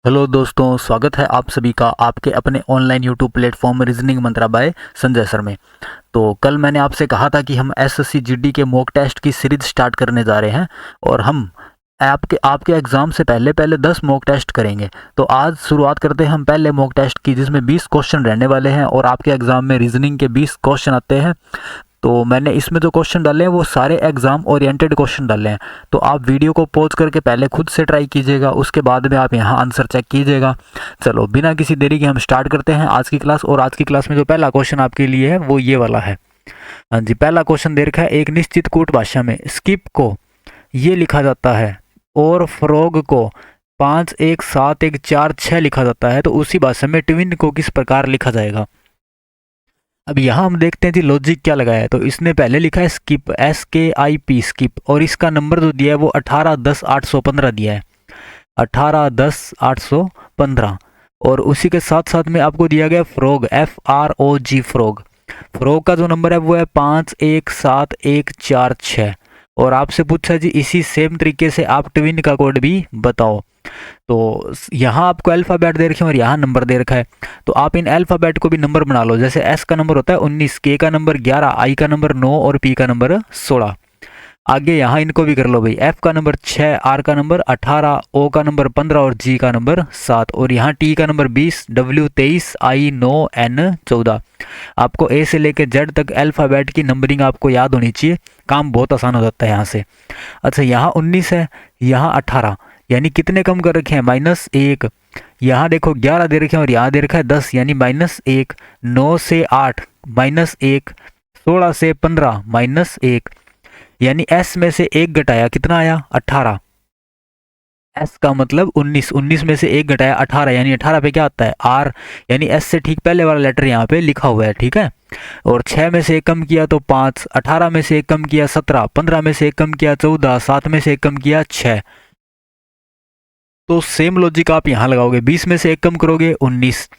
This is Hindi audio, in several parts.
हेलो दोस्तों, स्वागत है आप सभी का आपके अपने ऑनलाइन यूट्यूब प्लेटफॉर्म रीजनिंग मंत्रा बाय संजय सर में। तो कल मैंने आपसे कहा था कि हम एसएससी जीडी के मॉक टेस्ट की सीरीज स्टार्ट करने जा रहे हैं और हम आपके आपके एग्ज़ाम से पहले पहले 10 मॉक टेस्ट करेंगे। तो आज शुरुआत करते हैं हम पहले मॉक टेस्ट की, जिसमें 20 क्वेश्चन रहने वाले हैं और आपके एग्ज़ाम में रीजनिंग के 20 क्वेश्चन आते हैं। तो मैंने इसमें जो क्वेश्चन डाले हैं वो सारे एग्ज़ाम ओरिएंटेड क्वेश्चन डाले हैं। तो आप वीडियो को पॉज करके पहले खुद से ट्राई कीजिएगा, उसके बाद में आप यहाँ आंसर चेक कीजिएगा। चलो बिना किसी देरी के हम स्टार्ट करते हैं आज की क्लास। और आज की क्लास में जो पहला क्वेश्चन आपके लिए है वो ये वाला है। हाँ जी, पहला क्वेश्चन दे रखा है, एक निश्चित कूट भाषा में स्किप को ये लिखा जाता है और फ्रॉग को 5 1 7 1 4 6 लिखा जाता है, तो उसी भाषा में ट्विन को किस प्रकार लिखा जाएगा। अब यहाँ हम देखते हैं जी लॉजिक क्या लगाया है। तो इसने पहले लिखा है स्किप, SKIP स्किप, और इसका नंबर जो दिया है वो 18 10 815 दिया है, 18 10 815। और उसी के साथ साथ में आपको दिया गया फ्रॉग, FROG फ्रॉग। फ्रॉग का जो नंबर है वो है 5 1 7 1 4 6। और आपसे पूछा जी इसी सेम तरीके से आप ट्विन का कोड भी बताओ। तो यहाँ आपको अल्फ़ाबेट दे रखे हैं और यहाँ नंबर दे रखा है, तो आप इन अल्फ़ाबेट को भी नंबर बना लो। जैसे S का नंबर होता है 19, K का नंबर 11, I का नंबर 9 और P का नंबर 16। आगे यहाँ इनको भी कर लो भाई, F का नंबर 6, R का नंबर 18, O का नंबर 15 और G का नंबर 7, और यहाँ T का नंबर 20, W 23, I 9, N 14। आपको A से लेकर Z तक अल्फ़ाबेट की नंबरिंग आपको याद होनी चाहिए, काम बहुत आसान हो जाता है यहाँ से। अच्छा, यहाँ 19 है, यहाँ 18, यानी कितने कम कर रखे हैं, -1। यहाँ देखो 11 दे रखे हैं और यहाँ दे रखा है 10, यानी -1। 9 से 8 -1, 16 से 15 -1, यानी S में से 1 घटाया कितना आया, 18। S का मतलब 19, 19 में से 1 घटाया 18, यानी 18 पे क्या आता है, R, यानी S से ठीक पहले वाला लेटर यहाँ पे लिखा हुआ है, ठीक है। और 6 में से 1 कम किया तो 5, 18 में से 1 कम किया 17, 15 में से 1 कम किया 14, 7 में से 1 कम किया 6। तो सेम लॉजिक आप यहाँ लगाओगे, 20 में से 1 कम करोगे 19,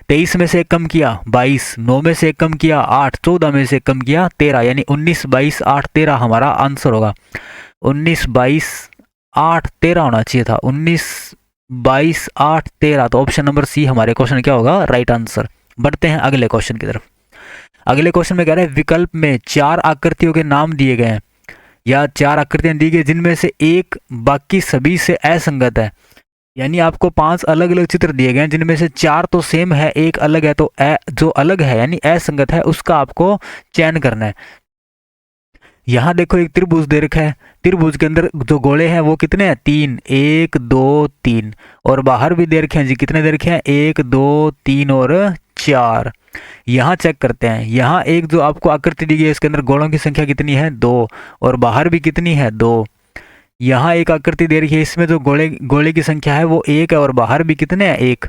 23 में से 1 कम किया 22, 9 में से 1 कम किया 8, 14 में से 1 कम किया 13, यानी 19 22 8 13 हमारा आंसर होगा। 19 22 8 13 होना चाहिए था, 19 22 8 13। तो ऑप्शन नंबर सी हमारे क्वेश्चन क्या होगा, राइट आंसर। बढ़ते हैं अगले क्वेश्चन की तरफ। अगले क्वेश्चन में कह रहे हैं विकल्प में 4 आकृतियों के नाम दिए गए हैं, या 4 आकृतियां दी गई जिनमें से एक बाकी सभी से असंगत है। यानी आपको 5 अलग अलग चित्र दिए गए हैं जिनमें से 4 तो सेम है, एक अलग है, तो जो अलग है यानी असंगत है उसका आपको चयन करना है। यहाँ देखो एक त्रिभुज दे रखा है, त्रिभुज के अंदर जो गोले हैं वो कितने हैं, 3, 1 2 3, और बाहर भी दे रखे हैं जी, कितने दे रखे हैं, 1 2 3 और 4। यहाँ चेक करते हैं, यहाँ एक जो आपको आकृति दी गई है इसके अंदर गोलों की संख्या कितनी है, 2, और बाहर भी कितनी है, 2। यहाँ एक आकृति दे रखी है, इसमें जो गोले की संख्या है वो 1 है और बाहर भी कितने हैं, 1।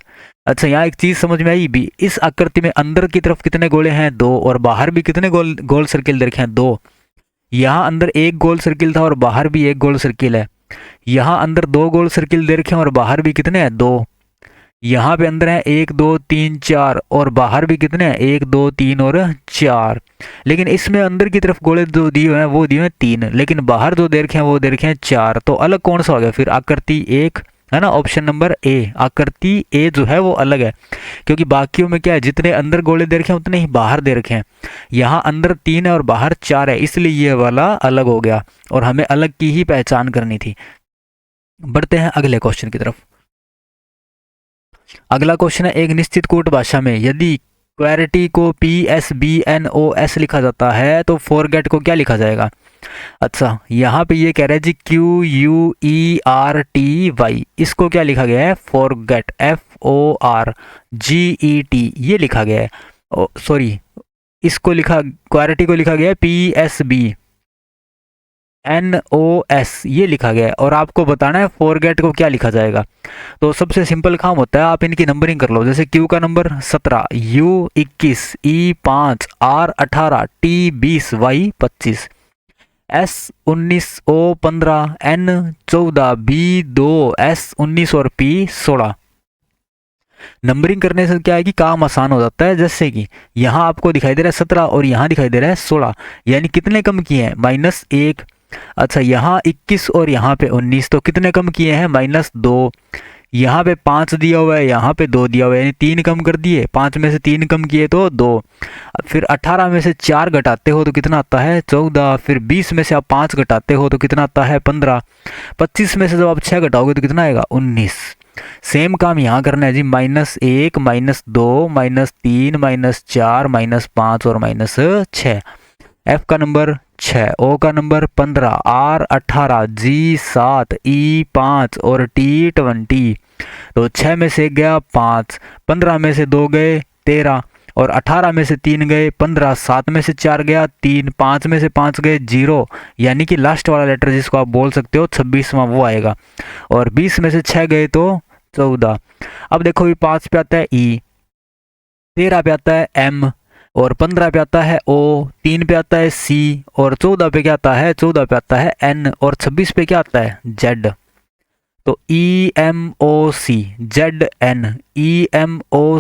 अच्छा, यहाँ एक चीज समझ में आई भी, इस आकृति में अंदर की तरफ कितने गोले हैं, 2, और बाहर भी कितने गोल सर्किल दे रखे हैं, 2। यहाँ अंदर एक गोल सर्किल था और बाहर भी एक गोल सर्किल है। यहाँ अंदर 2 गोल सर्किल दे रखे हैं और बाहर भी कितने हैं, 2। यहाँ पे अंदर है 1 2 3 4 और बाहर भी कितने हैं, 1 2 3 और 4। लेकिन इसमें अंदर की तरफ गोले जो दिए हुए हैं वो दिए हुए हैं 3, लेकिन बाहर जो दे रखे हैं वो दे रखे हैं 4। तो अलग कौन सा हो गया फिर, आकृति 1 है ना, ऑप्शन नंबर ए, आकृति ए जो है वो अलग है, क्योंकि बाकियों में क्या है, जितने अंदर गोले दे रखे हैं उतने ही बाहर दे रखे हैं। यहाँ अंदर 3 है और बाहर 4 है, इसलिए ये वाला अलग हो गया और हमें अलग की ही पहचान करनी थी। बढ़ते हैं अगले क्वेश्चन की तरफ। अगला क्वेश्चन है, एक निश्चित कोट भाषा में यदि क्वेरिटी को PSBNOS लिखा जाता है तो फॉरगेट को क्या लिखा जाएगा। अच्छा, यहाँ पे ये कह रहा है जी QUERTY, इसको क्या लिखा गया है, फॉरगेट, FORGET ये लिखा गया है। सॉरी, इसको लिखा, क्वेरिटी को लिखा गया है PSBNOS ये लिखा गया है, और आपको बताना है फॉरगेट को क्या लिखा जाएगा। तो सबसे सिंपल काम होता है, आप इनकी नंबरिंग कर लो। जैसे Q का number 17, U 21, E 5, R 18, T 20, Y 25, S 19, O 15, N 14, B 2, S 19 और P 16। नंबरिंग करने से क्या है कि काम आसान हो जाता है। जैसे कि यहाँ आपको दिखाई दे रहा है 17 और यहाँ दिखाई दे रहा है 16, यानी कितने कम किए हैं, -1। अच्छा, यहाँ 21 और यहाँ पे 19, तो कितने कम किए हैं, -2। यहाँ पे 5 दिया हुआ है, यहाँ पे 2 दिया हुआ है, यानी 3 कम कर दिए, 5 में से 3 कम किए तो 2। फिर 18 में से 4 घटाते हो तो कितना आता है 14। फिर 20 में से आप 5 घटाते हो तो कितना आता है 15। 25 में से जब आप 6 घटाओगे तो कितना आएगा 19। सेम काम यहाँ करना है जी, -1 -2 -3 -4 -5 और -6। एफ का नंबर 6, ओ का नंबर 15, आर 18, जी 7, ई 5 और टी 20। तो 6 में से गया 5, 15 में से 2 गए 13 और 18 में से 3 गए 15, 7 में से 4 गया 3, 5 में से 5 गए 0, यानी कि लास्ट वाला लेटर जिसको आप बोल सकते हो 26वां वो आएगा। और 20 में से 6 गए तो 14। अब देखो ये 5 पे आता है ई, 13 पे आता है एम और 15 पे आता है ओ, 3 पे आता है सी और 14 पे क्या आता है 14 पे आता है एन और 26 पे क्या आता है जेड। तो E M O C Z N, E M O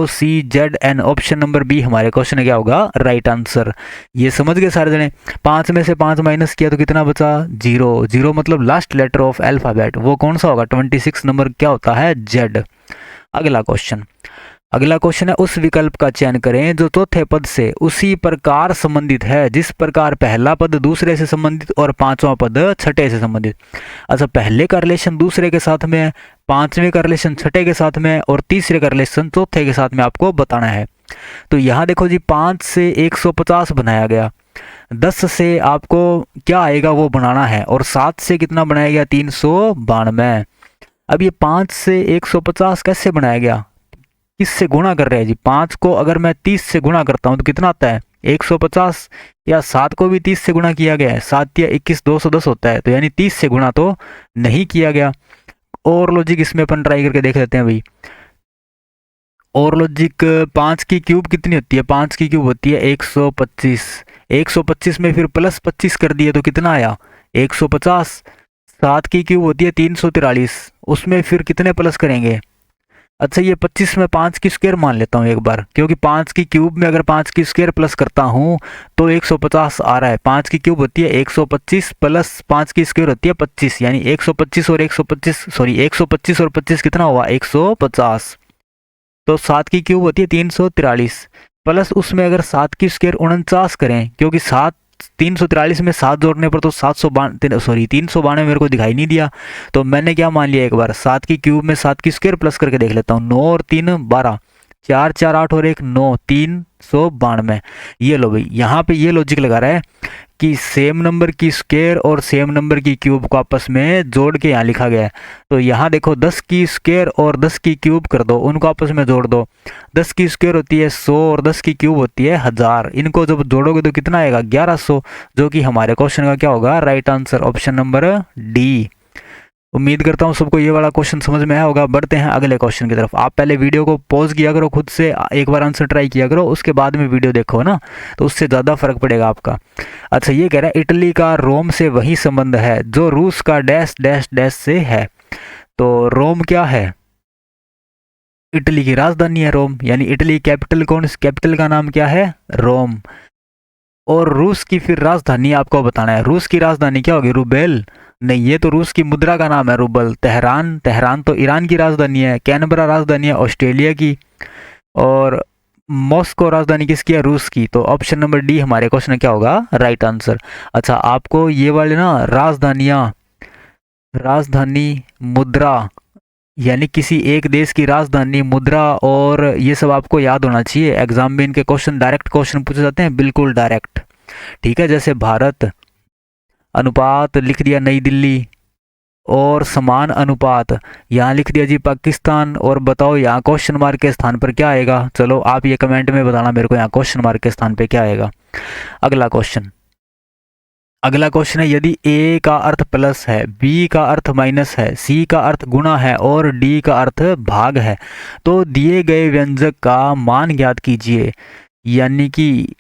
C Z N, option number B हमारे क्वेश्चन में क्या होगा राइट आंसर। ये समझ गए सारे जने। 5 में से 5 माइनस किया तो कितना बचा 0। 0 मतलब लास्ट लेटर ऑफ अल्फाबेट, वो कौन सा होगा 26 नंबर क्या होता है जेड। अगला क्वेश्चन है उस विकल्प का चयन करें जो चौथे पद से उसी प्रकार संबंधित है जिस प्रकार पहला पद दूसरे से संबंधित और पांचवा पद छठे से संबंधित। अच्छा, पहले का रिलेशन दूसरे के साथ में, पांचवें का रिलेशन छठे के साथ में और तीसरे का रिलेशन चौथे के साथ में आपको बताना है। तो यहाँ देखो जी 5 से 150 बनाया गया, 10 से आपको क्या आएगा वो बनाना है और 7 से कितना बनाया गया 392। अब ये 5 से 150 कैसे बनाया गया, किससे गुणा कर रहे हैं जी। 5 को अगर मैं 30 से गुणा करता हूं तो कितना आता है 150, या 7 को भी 30 से गुणा किया गया है, 7 या 21 210 होता है, तो यानी 30 से गुणा तो नहीं किया गया। और लॉजिक इसमें अपन ट्राई करके देख लेते हैं भाई। और लॉजिक 5 की क्यूब कितनी होती है, 5 की क्यूब होती है 125। 125 में फिर प्लस 25 कर दिए तो कितना आया 150। 7 की क्यूब होती है 343, उसमें फिर कितने प्लस करेंगे। अच्छा, ये 25 में 5 की स्क्वायर मान लेता हूँ एक बार, क्योंकि 5 की क्यूब में अगर 5 की स्क्वायर प्लस करता हूँ तो 150 आ रहा है। 5 की क्यूब होती है 125 प्लस 5 की स्क्वायर होती है 25, यानी 125 और 125 और 25 कितना हुआ 150। तो 7 की क्यूब होती है 343 प्लस उसमें अगर 7 की स्क्वायर 49 करें, क्योंकि 343 में 7 जोड़ने पर तो 392 मेरे को दिखाई नहीं दिया, तो मैंने क्या मान लिया एक बार 7 की क्यूब में 7 की स्क्वायर प्लस करके देख लेता हूँ। 9 और 3 12, 4 4 8 और 1 9, 392। ये लो भाई, यहाँ पे ये लॉजिक लगा रहा है कि सेम नंबर की स्क्वायर और सेम नंबर की क्यूब को आपस में जोड़ के यहाँ लिखा गया है। तो यहाँ देखो 10 की स्क्वायर और 10 की क्यूब कर दो, उनको आपस में जोड़ दो। 10 की स्क्वायर होती है 100 और 10 की क्यूब होती है 1000, इनको जब जोड़ोगे तो कितना आएगा 1100, जो कि हमारे क्वेश्चन का क्या होगा right answer, option number D. उम्मीद करता हूँ सबको ये वाला क्वेश्चन समझ में आया होगा। बढ़ते हैं अगले क्वेश्चन की तरफ। आप पहले वीडियो को पॉज किया करो, खुद से एक बार आंसर ट्राई किया करो, उसके बाद में वीडियो देखो ना, तो उससे ज़्यादा फर्क पड़ेगा आपका। अच्छा, ये कह रहा है इटली का रोम से वही संबंध है जो रूस का डैश डैश डैश से है। तो रोम क्या है, इटली की राजधानी है रोम, यानी इटली कैपिटल कैपिटल का नाम क्या है रोम। और रूस की फिर राजधानी आपको बताना है। रूस की राजधानी क्या होगी रुबेल, नहीं, ये तो रूस की मुद्रा का नाम है रूबल। तेहरान तो ईरान की राजधानी है। कैनबरा राजधानी है ऑस्ट्रेलिया की। और मॉस्को राजधानी किसकी है रूस की। तो ऑप्शन नंबर डी हमारे क्वेश्चन क्या होगा राइट आंसर। अच्छा, आपको ये वाले ना राजधानी मुद्रा, यानी किसी एक देश की राजधानी मुद्रा और ये सब आपको याद होना चाहिए। एग्जाम में इनके क्वेश्चन डायरेक्ट क्वेश्चन पूछे जाते हैं, बिल्कुल डायरेक्ट, ठीक है। जैसे भारत अनुपात लिख दिया नई दिल्ली, और समान अनुपात यहाँ लिख दिया जी पाकिस्तान। और बताओ यहाँ क्वेश्चन मार्क के स्थान पर क्या आएगा, चलो आप ये कमेंट में बताना मेरे को यहाँ क्वेश्चन मार्क के स्थान पे क्या आएगा। अगला क्वेश्चन है, यदि ए का अर्थ प्लस है, बी का अर्थ माइनस है, सी का अर्थ गुणा है और डी का अर्थ भाग है, तो दिए गए व्यंजक का मान ज्ञात कीजिए। यानी कि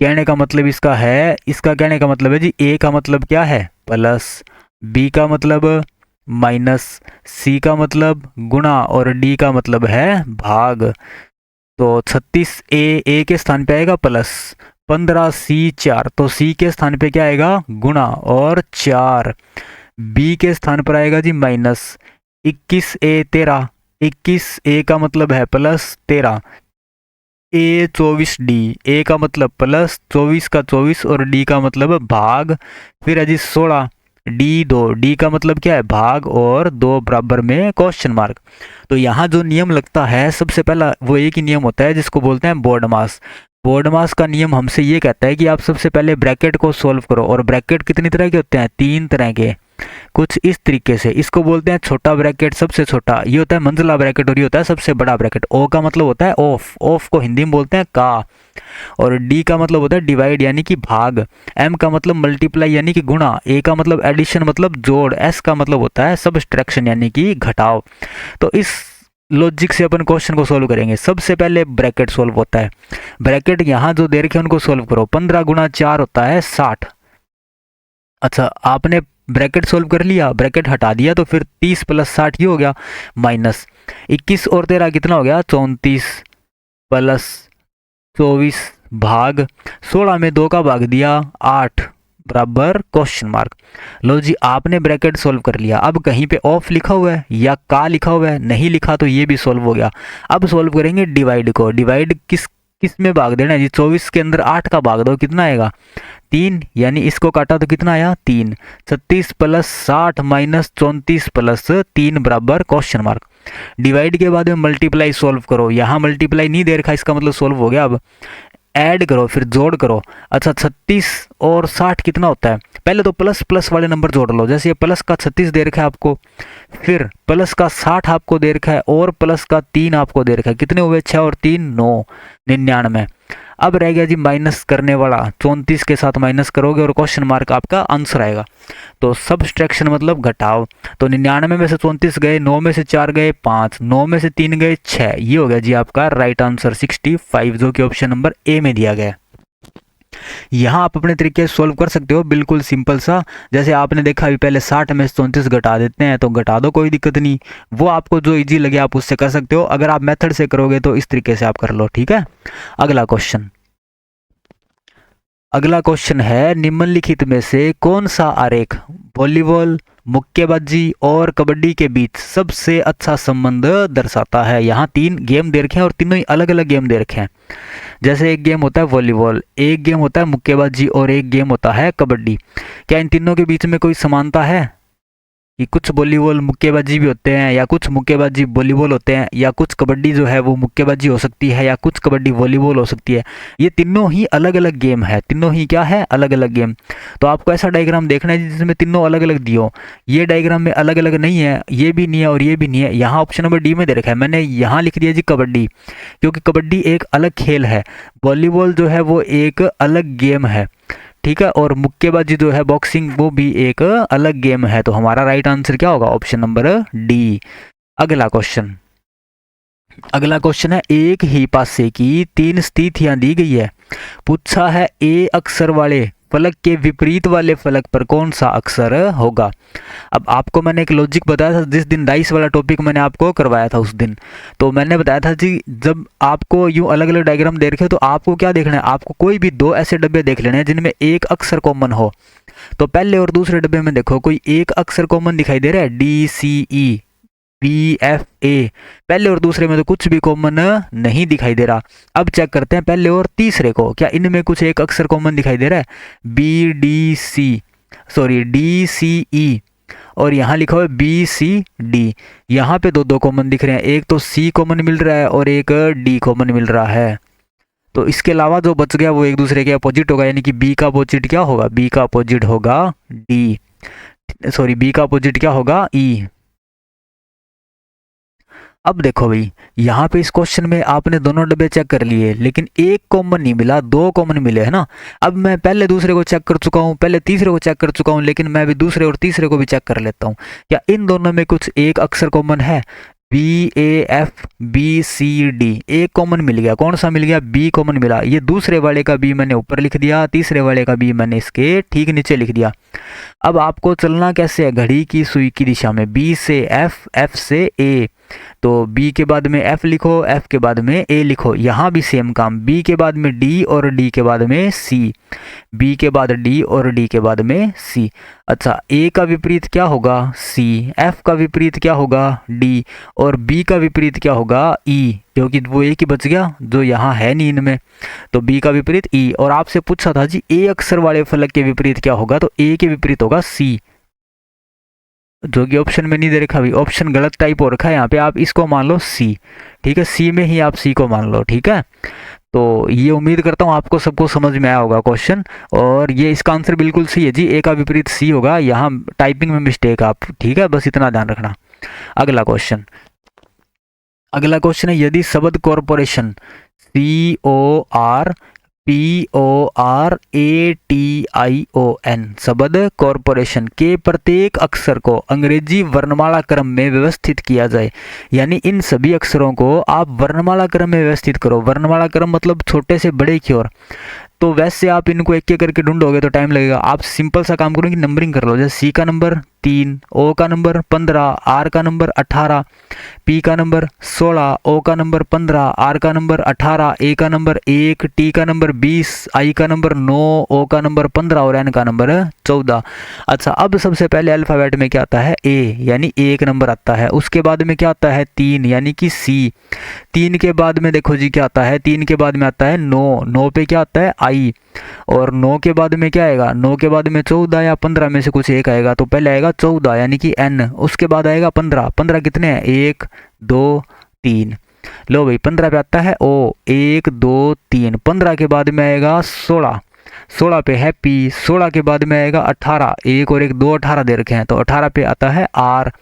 कहने का मतलब इसका कहने का मतलब है जी ए का मतलब क्या है प्लस, बी का मतलब माइनस, सी का मतलब गुणा और डी का मतलब है भाग। तो 36 ए के स्थान पे आएगा प्लस, 15 सी 4, तो सी के स्थान पे क्या आएगा गुणा और 4, बी के स्थान पर आएगा जी माइनस, 21A13, 21A का मतलब है +13, A24D, A का मतलब प्लस, 24 का 24 और D का मतलब भाग, फिर है जी 16, D2, D का मतलब क्या है भाग और 2 बराबर में क्वेश्चन मार्क। तो यहाँ जो नियम लगता है सबसे पहला वो एक ही नियम होता है जिसको बोलते हैं बोर्डमास। बोर्डमास का नियम हमसे ये कहता है कि आप सबसे पहले ब्रैकेट को सॉल्व करो, और ब्रैकेट कितनी तरह के होते हैं, 3 तरह के, कुछ इस तरीके से। इसको बोलते हैं छोटा ब्रैकेट, सबसे छोटा, ये होता है मंजिला ब्रैकेट, और ये होता है सबसे बड़ा ब्रैकेट। ओ का मतलब होता है ऑफ, ऑफ को हिंदी में बोलते हैं का, और डी का मतलब होता है डिवाइड यानी कि भाग, एम का मतलब मल्टीप्लाई यानी कि गुणा, ए का मतलब एडिशन मतलब जोड़, एस का मतलब होता है सबट्रैक्शन यानी कि घटाव। तो इस लॉजिक से अपन क्वेश्चन को सोल्व करेंगे। सबसे पहले ब्रैकेट सोल्व होता है। ब्रैकेट यहाँ जो दे रखे हैं उनको सोल्व करो। 15 गुणा 4 होता है 60। अच्छा, आपने ब्रैकेट सोल्व कर लिया, ब्रैकेट हटा दिया, तो फिर 30 + 60 ये हो गया माइनस 21 और 13 कितना हो गया, 34 + 24 भाग 16 में 2 का भाग दिया 8 बराबर क्वेश्चन मार्क। लो जी, आपने ब्रैकेट सोल्व कर लिया। अब कहीं पे ऑफ लिखा हुआ है या का लिखा हुआ है, नहीं लिखा तो ये भी सोल्व हो गया। अब सोल्व करेंगे डिवाइड को। डिवाइड किस किस में भाग देना है जी, 24 के अंदर 8 का भाग दो, कितना आएगा 3, यानी इसको काटा तो कितना आया 3। 36 + 60 - 34 + 3 बराबर क्वेश्चन मार्क। डिवाइड के बाद में मल्टीप्लाई सोल्व करो। यहाँ मल्टीप्लाई नहीं दे रखा, इसका मतलब सोल्व हो गया। अब ऐड करो, फिर जोड़ करो। अच्छा, 36 और 60 कितना होता है, पहले तो प्लस प्लस वाले नंबर जोड़ लो। जैसे ये प्लस का 36 दे रखा है आपको, फिर प्लस का 60 आपको दे रखा है, और प्लस का 3 आपको दे रखा है। कितने हुए, 6 और 3 9, 99। अब रह गया जी माइनस करने वाला, 34 के साथ माइनस करोगे और क्वेश्चन मार्क आपका आंसर आएगा। तो सबट्रैक्शन मतलब घटाव। तो 99 में से 34 गए, 9 में से 4 गए 5, 9 में से 3 गए 6। ये हो गया जी आपका राइट आंसर 65, जो कि ऑप्शन नंबर ए में दिया गया है। यहाँ आप अपने तरीके से सोल्व कर सकते हो, बिल्कुल सिंपल सा। जैसे आपने देखा अभी पहले 60 में से 34 घटा देते हैं, तो घटा दो, कोई दिक्कत नहीं। वो आपको जो इजी लगे आप उससे कर सकते हो। अगर आप मेथड से करोगे तो इस तरीके से आप कर लो, ठीक है। अगला क्वेश्चन है, निम्नलिखित में से कौन सा आरेख वॉलीबॉल, मुक्केबाजी और कबड्डी के बीच सबसे अच्छा संबंध दर्शाता है। यहाँ 3 गेम दे रखे हैं और तीनों ही अलग अलग गेम दे रखे हैं। जैसे एक गेम होता है वॉलीबॉल, एक गेम होता है मुक्केबाजी और एक गेम होता है कबड्डी। क्या इन तीनों के बीच में कोई समानता है कि कुछ वॉलीबॉल मुक्केबाजी भी होते हैं, या कुछ मुक्केबाजी वॉलीबॉल होते हैं, या कुछ कबड्डी जो है वो मुक्केबाजी हो सकती है, या कुछ कबड्डी वॉलीबॉल हो सकती है। ये तीनों ही अलग अलग गेम है, तीनों ही क्या है, अलग अलग गेम। तो आपको ऐसा डायग्राम देखना है जिसमें तीनों अलग अलग दियो। ये डायग्राम में अलग अलग नहीं है, ये भी नहीं है और ये भी नहीं है। यहाँ ऑप्शन नंबर डी में दे रखा है, मैंने यहाँ लिख दिया जी कबड्डी, क्योंकि कबड्डी एक अलग खेल है। वॉलीबॉल जो है वो एक अलग गेम है, ठीक है, और मुक्केबाजी जो है बॉक्सिंग, वो भी एक अलग गेम है। तो हमारा राइट आंसर क्या होगा, ऑप्शन नंबर डी। अगला क्वेश्चन है, एक ही पासे की 3 स्थितियां दी गई है। पूछा है ए अक्षर वाले फलक के विपरीत वाले फलक पर कौन सा अक्षर होगा। अब आपको मैंने एक लॉजिक बताया था जिस दिन डाइस वाला टॉपिक मैंने आपको करवाया था उस दिन। तो मैंने बताया था जी, जब आपको यूं अलग अलग डायग्राम दे रखे तो आपको क्या देखना है, आपको कोई भी 2 ऐसे डब्बे देख लेने हैं जिनमें एक अक्षर कॉमन हो। तो पहले और दूसरे डब्बे में देखो कोई एक अक्षर कॉमन दिखाई दे रहा है, DCE BFA। पहले और दूसरे में तो कुछ भी कॉमन नहीं दिखाई दे रहा। अब चेक करते हैं पहले और तीसरे को, क्या इनमें कुछ एक अक्षर कॉमन दिखाई दे रहा है, DCE, और यहाँ लिखा हुआ है BCD। यहाँ पे 2 कॉमन दिख रहे हैं, एक तो C कॉमन मिल रहा है और एक D कॉमन मिल रहा है। तो इसके अलावा जो बच गया वो एक दूसरे के अपोजिट होगा, यानी कि B का अपोजिट क्या होगा, B का अपोजिट होगा B का अपोजिट क्या होगा, E। अब देखो भाई, यहाँ पे इस क्वेश्चन में आपने दोनों डब्बे चेक कर लिए, लेकिन एक कॉमन नहीं मिला, 2 कॉमन मिले, है ना। अब मैं पहले दूसरे को चेक कर चुका हूँ, पहले तीसरे को चेक कर चुका हूँ, लेकिन मैं भी दूसरे और तीसरे को भी चेक कर लेता हूँ। क्या इन दोनों में कुछ एक अक्षर कॉमन है, BAFBCD एक कॉमन मिल गया। कौन सा मिल गया, B कॉमन मिला। ये दूसरे वाले का B मैंने ऊपर लिख दिया, तीसरे वाले का B मैंने इसके ठीक नीचे लिख दिया। अब आपको चलना कैसे है, घड़ी की सुई की दिशा में, B से F, F से A। तो बी के बाद में एफ लिखो, एफ के बाद में ए लिखो। यहाँ भी सेम काम, बी के बाद में डी और डी के बाद में सी, बी के बाद डी और डी के बाद में सी। अच्छा, ए का विपरीत क्या होगा? सी, एफ का विपरीत क्या होगा? डी, और बी का विपरीत क्या होगा? ई, क्योंकि वो एक ही बच गया जो यहाँ है नहीं इनमें, तो बी का विपरीत ई। और आपसे पूछा था जी ए अक्षर वाले फलक के विपरीत क्या होगा, तो ए के विपरीत होगा सी, जो कि ऑप्शन में नहीं दे रखा। भी ऑप्शन गलत टाइप हो रखा है यहाँ पे, आप इसको मान लो सी, ठीक है, सी में ही आप सी को मान लो, ठीक है। तो ये उम्मीद करता हूँ आपको सबको समझ में आया होगा क्वेश्चन, और ये इसका आंसर बिल्कुल सही है जी, ए का विपरीत सी होगा। यहाँ टाइपिंग में मिस्टेक आप, ठीक है, बस इतना ध्यान रखना। अगला क्वेश्चन, अगला क्वेश्चन है, यदि शब्द कॉरपोरेशन CORPORATION शब्द कॉरपोरेशन के प्रत्येक अक्षर को अंग्रेजी वर्णमाला क्रम में व्यवस्थित किया जाए, यानी इन सभी अक्षरों को आप वर्णमाला क्रम में व्यवस्थित करो। वर्णमाला क्रम मतलब छोटे से बड़े की ओर, तो वैसे आप इनको एक एक करके ढूंढोगे तो टाइम लगेगा। आप सिंपल सा काम करो कि नंबरिंग कर लो, जैसे सी का नंबर 3, ओ का नंबर 15, आर का नंबर 18, पी का नंबर 16, ओ का नंबर 15, आर का नंबर 18, ए का नंबर 1, टी का नंबर 20, आई का नंबर 9, ओ का नंबर 15 और एन का नंबर 14। अच्छा, अब सबसे पहले अल्फ़ाबेट में क्या आता है? ए, यानी 1 नंबर आता है। उसके बाद में क्या आता है? 3, यानी कि सी। 3 के बाद में देखो जी क्या आता है? 3 के बाद में आता है 9, 9 पे क्या आता है? आई, और 9 के बाद में क्या आएगा? 9 के बाद में 14 या 15 में से कुछ एक आएगा, तो पहले आएगा 14 यानी कि एन, उसके बाद आएगा 15। 15 कितने हैं? 1 2 3। लो भाई, 15 पे आता है ओ, 1 2 3। 15 के बाद में आएगा 16, 16 पे है पी। 16 के बाद में आएगा 18, 1 और 1 2 18 दे रखे हैं, तो 18 पे आता है आर।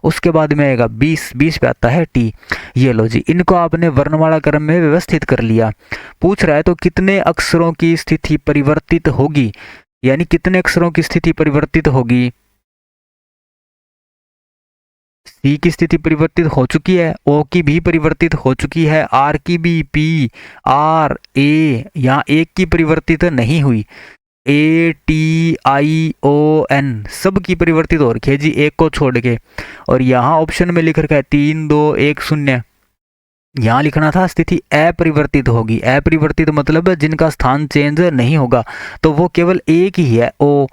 उसके बाद में आएगा 20, 20 पे आता है टी। ये लो जी, इनको आपने वर्णमाला क्रम में व्यवस्थित कर लिया। पूछ रहा है तो कितने अक्षरों की स्थिति परिवर्तित होगी, यानी कितने अक्षरों की स्थिति परिवर्तित होगी? सी की स्थिति परिवर्तित हो चुकी है, ओ की भी परिवर्तित हो चुकी है, आर की भी, पी आर ए, यहाँ एक की परिवर्तित नहीं हुई, ATION सब की परिवर्तित हो रखी है जी, एक को छोड़ के। और यहाँ ऑप्शन में लिख रखा है 3 2 1 0, यहाँ लिखना था स्थिति अपरिवर्तित होगी। अपरिवर्तित मतलब जिनका स्थान चेंज नहीं होगा, तो वो केवल एक ही है, ओ।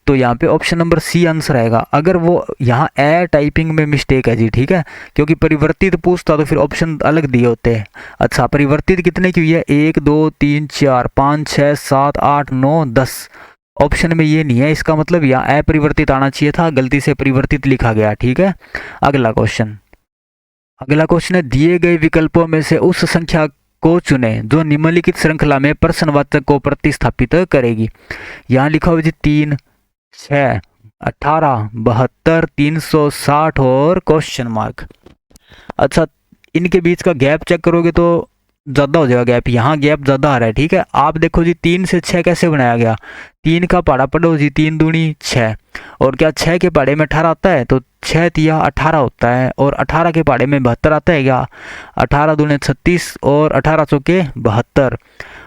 तो यहाँ पे ऑप्शन नंबर सी आंसर आएगा। अगर वो यहाँ ए टाइपिंग में मिस्टेक है जी, ठीक है, क्योंकि परिवर्तित पूछता तो फिर ऑप्शन अलग दिए होते हैं। अच्छा, परिवर्तित कितने की हुई है? 1 2 3 4 5 6 7 8 9 10। ऑप्शन में ये नहीं है, इसका मतलब यहाँ अपरिवर्तित आना चाहिए था, गलती से परिवर्तित लिखा गया, ठीक है। अगला क्वेश्चन, अगला क्वेश्चन है, दिए गए विकल्पों में से उस संख्या को चुने जो निम्नलिखित श्रृंखला में प्रश्नवाचक को प्रतिस्थापित करेगी। यहाँ लिखा हुआ जी 3 6 18 72 360 और क्वेश्चन मार्क। अच्छा, इनके बीच का गैप चेक करोगे तो ज़्यादा हो जाएगा गैप, यहाँ गैप ज़्यादा आ रहा है, ठीक है। आप देखो जी 3 से 6 कैसे बनाया गया? 3 का पहाड़ा पढ़ो जी, 3 दूनी 6, और क्या 6 के पहाड़े में 18 आता है? तो 6 तिया 18 होता है, और 18 के पहाड़े में 72 आता है क्या? 18 दूने 36 और 18 चौके 72,